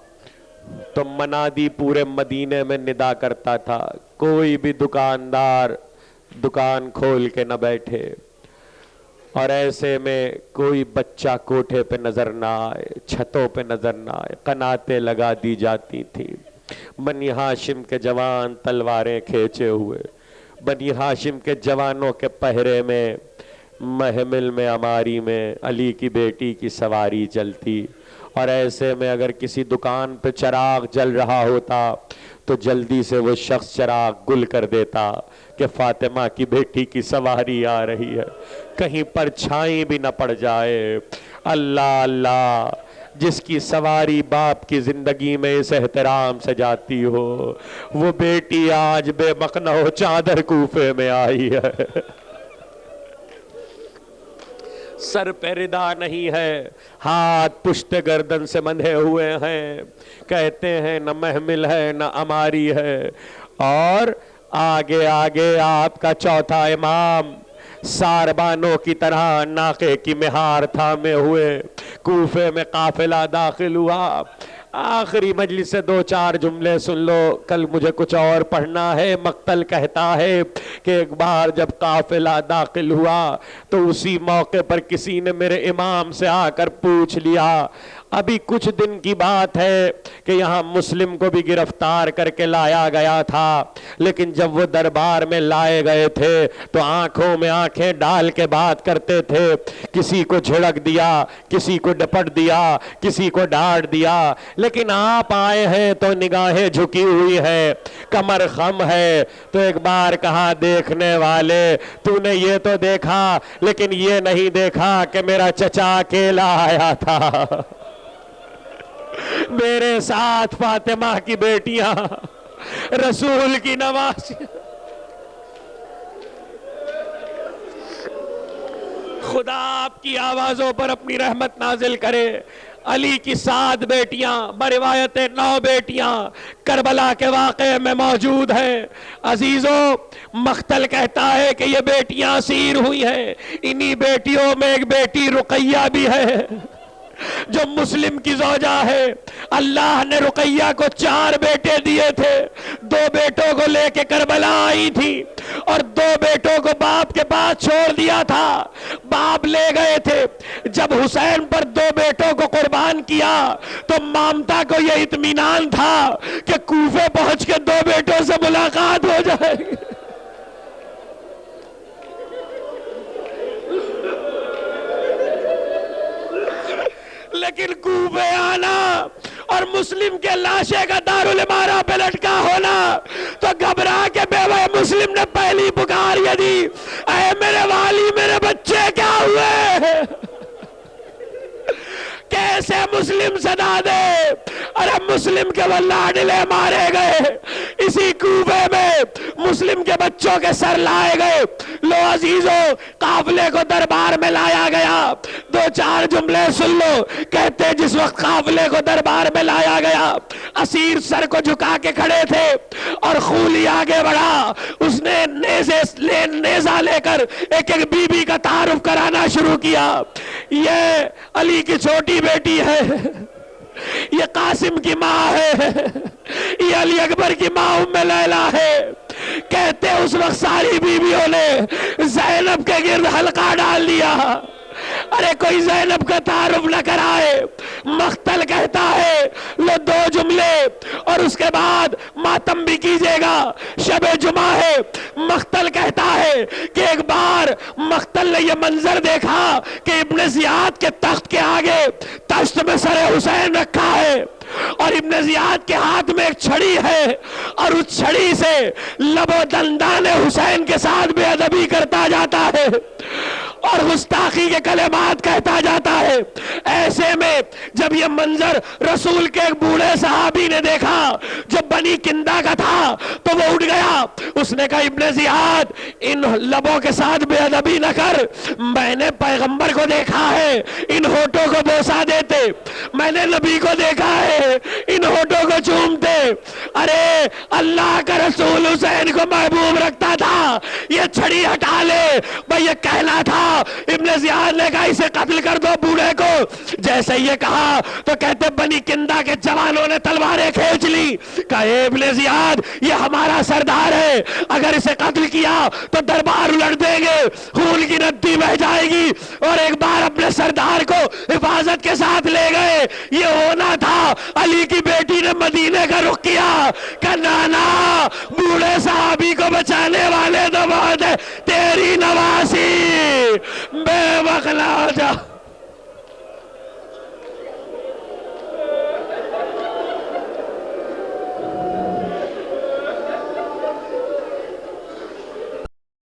[SPEAKER 2] تو منادی پورے مدینے میں ندا کرتا تھا, کوئی بھی دکاندار دکان کھول کے نہ بیٹھے، اور ایسے میں کوئی بچہ کوٹھے پہ نظر نہ آئے، چھتوں پہ نظر نہ آئے، قناتیں لگا دی جاتی تھیں، بنی ہاشم کے جوان تلواریں کھینچے ہوئے، بنی ہاشم کے جوانوں کے پہرے میں محمل میں عماری میں علی کی بیٹی کی سواری چلتی، اور ایسے میں اگر کسی دکان پہ چراغ جل رہا ہوتا تو جلدی سے وہ شخص چراغ گل کر دیتا کہ فاطمہ کی بیٹی کی سواری آ رہی ہے، کہیں پرچھائی بھی نہ پڑ جائے۔ اللہ اللہ، جس کی سواری باپ کی زندگی میں اس احترام سے جاتی ہو، وہ بیٹی آج بے مقنع چادر کوفے میں آئی ہے، سر پہ ردا نہیں ہے، ہاتھ پشت گردن سے بندھے ہوئے ہیں، کہتے ہیں نہ محمل ہے نہ عماری ہے، اور آگے آگے آپ کا چوتھا امام ساربانوں کی طرح ناقے کی مہار تھامے ہوئے کوفے میں قافلہ داخل ہوا۔ آخری مجلس سے 2-4 جملے سن لو، کل مجھے کچھ اور پڑھنا ہے۔ مقتل کہتا ہے کہ ایک بار جب قافلہ داخل ہوا تو اسی موقع پر کسی نے میرے امام سے آ کر پوچھ لیا، ابھی کچھ دن کی بات ہے کہ یہاں مسلم کو بھی گرفتار کر کے لایا گیا تھا، لیکن جب وہ دربار میں لائے گئے تھے تو آنکھوں میں آنکھیں ڈال کے بات کرتے تھے، کسی کو جھڑک دیا، کسی کو ڈپٹ دیا، کسی کو ڈانٹ دیا، لیکن آپ آئے ہیں تو نگاہیں جھکی ہوئی ہے، کمر خم ہے۔ تو ایک بار کہا، دیکھنے والے تو نے یہ تو دیکھا لیکن یہ نہیں دیکھا کہ میرا چچا اکیلا آیا تھا، میرے ساتھ فاطمہ کی بیٹیاں، رسول کی نواز۔ خدا آپ کی آوازوں پر اپنی رحمت نازل کرے۔ علی کی 7 بیٹیاں، بروایت 9 بیٹیاں کربلا کے واقعے میں موجود ہیں۔ عزیزوں، مقتل کہتا ہے کہ یہ بیٹیاں اسیر ہوئی ہیں، انہی بیٹیوں میں ایک بیٹی رقیہ بھی ہے جو مسلم کی زوجہ ہے۔ اللہ نے رقیہ کو 4 بیٹے دیے تھے، 2 بیٹوں کو لے کے کربلا آئی تھی اور 2 بیٹوں کو باپ کے پاس چھوڑ دیا تھا، باپ لے گئے تھے۔ جب حسین پر 2 بیٹوں کو قربان کیا تو مامتا کو یہ اطمینان تھا کہ کوفے پہنچ کے 2 بیٹوں سے ملاقات ہو جائے گی۔ لیکن کوفے آنا اور مسلم کے لاشے کا دارالامارہ پہ لٹکا ہونا تو گھبرا کے بیوہ مسلم نے پہلی پکار یہ دی، اے میرے والی، میرے بچے کیا ہوئے؟ کیسے مسلم صدا دے؟ ارے مسلم کے وہ لاڈلے مارے گئے، اسی کوفے میں مسلم کے بچوں کے سر لائے گئے۔ لو عزیزوں، قافلے کو دربار میں لایا گیا۔ 2-4 جملے سن لو، کہتے جس وقت قافلے کو دربار میں لایا گیا، اسیر سر کو جھکا کے کھڑے تھے اور خولی آگے بڑھا، اس نے نیزہ لے کر ایک ایک بی بی کا تعارف کرانا شروع کیا۔ یہ علی کی چھوٹی بیٹی ہے، یہ قاسم کی ماں ہے، یہ علی اکبر کی ماں ام لیلہ ہے۔ کہتے اس وقت ساری بیویوں نے زینب کے گرد حلقہ ڈال دیا، ارے کوئی زینب کا تعارف نہ کرائے۔ مقتل کہتا ہے، لو 2 جملے اور اس کے بعد ماتم بھی کیجئے گا، شب جمعہ ہے۔ مقتل کہتا ہے کہ ایک بار مقتل نے یہ منظر دیکھا کہ ابن زیاد کے تخت کے آگے تشت میں سر حسین رکھا ہے اور ابن زیاد کے ہاتھ میں ایک چھڑی ہے اور اس چھڑی سے لب و دندان حسین کے ساتھ بے ادبی کرتا جاتا ہے اور گستاخی کے کلمات کہتا جاتا ہے۔ ایسے میں جب یہ منظر رسول کے ایک بوڑھے صحابی نے دیکھا جو بنی کندہ کا تھا تو وہ اٹھ گیا، اس نے کہا ابن زیاد ان لبوں کے ساتھ بے ادبی نہ کر، میں نے پیغمبر کو دیکھا ہے ان ہونٹوں کو بوسہ دیتے، میں نے نبی کو دیکھا ہے ان ہونٹوں کو چومتے۔ ارے اللہ کا رسول حسین کو محبوب رکھتا تھا، یہ چھڑی ہٹا لے۔ بھئی یہ کہنا تھا، ابن زیاد نے کہا اسے قتل کر دو بوڑھے کو، جیسے یہ کہا تو کہتے بنی کندہ کے جوانوں نے تلواریں کھینچ لی، کہا اے ابن زیاد یہ ہمارا سردار ہے، اگر اسے قتل کیا تو دربار الٹ دیں گے، خون کی ندی بہہ جائے گی، اور ایک بار اپنے سردار کو حفاظت کے ساتھ لے گئے۔ یہ ہونا تھا، علی کی بیٹی نے مدینے کا رخ کیا کہ نانا بوڑھے صحابی کو بچانے والے تو بہت ہے، تیری نواسی بے بخلا ہو جا۔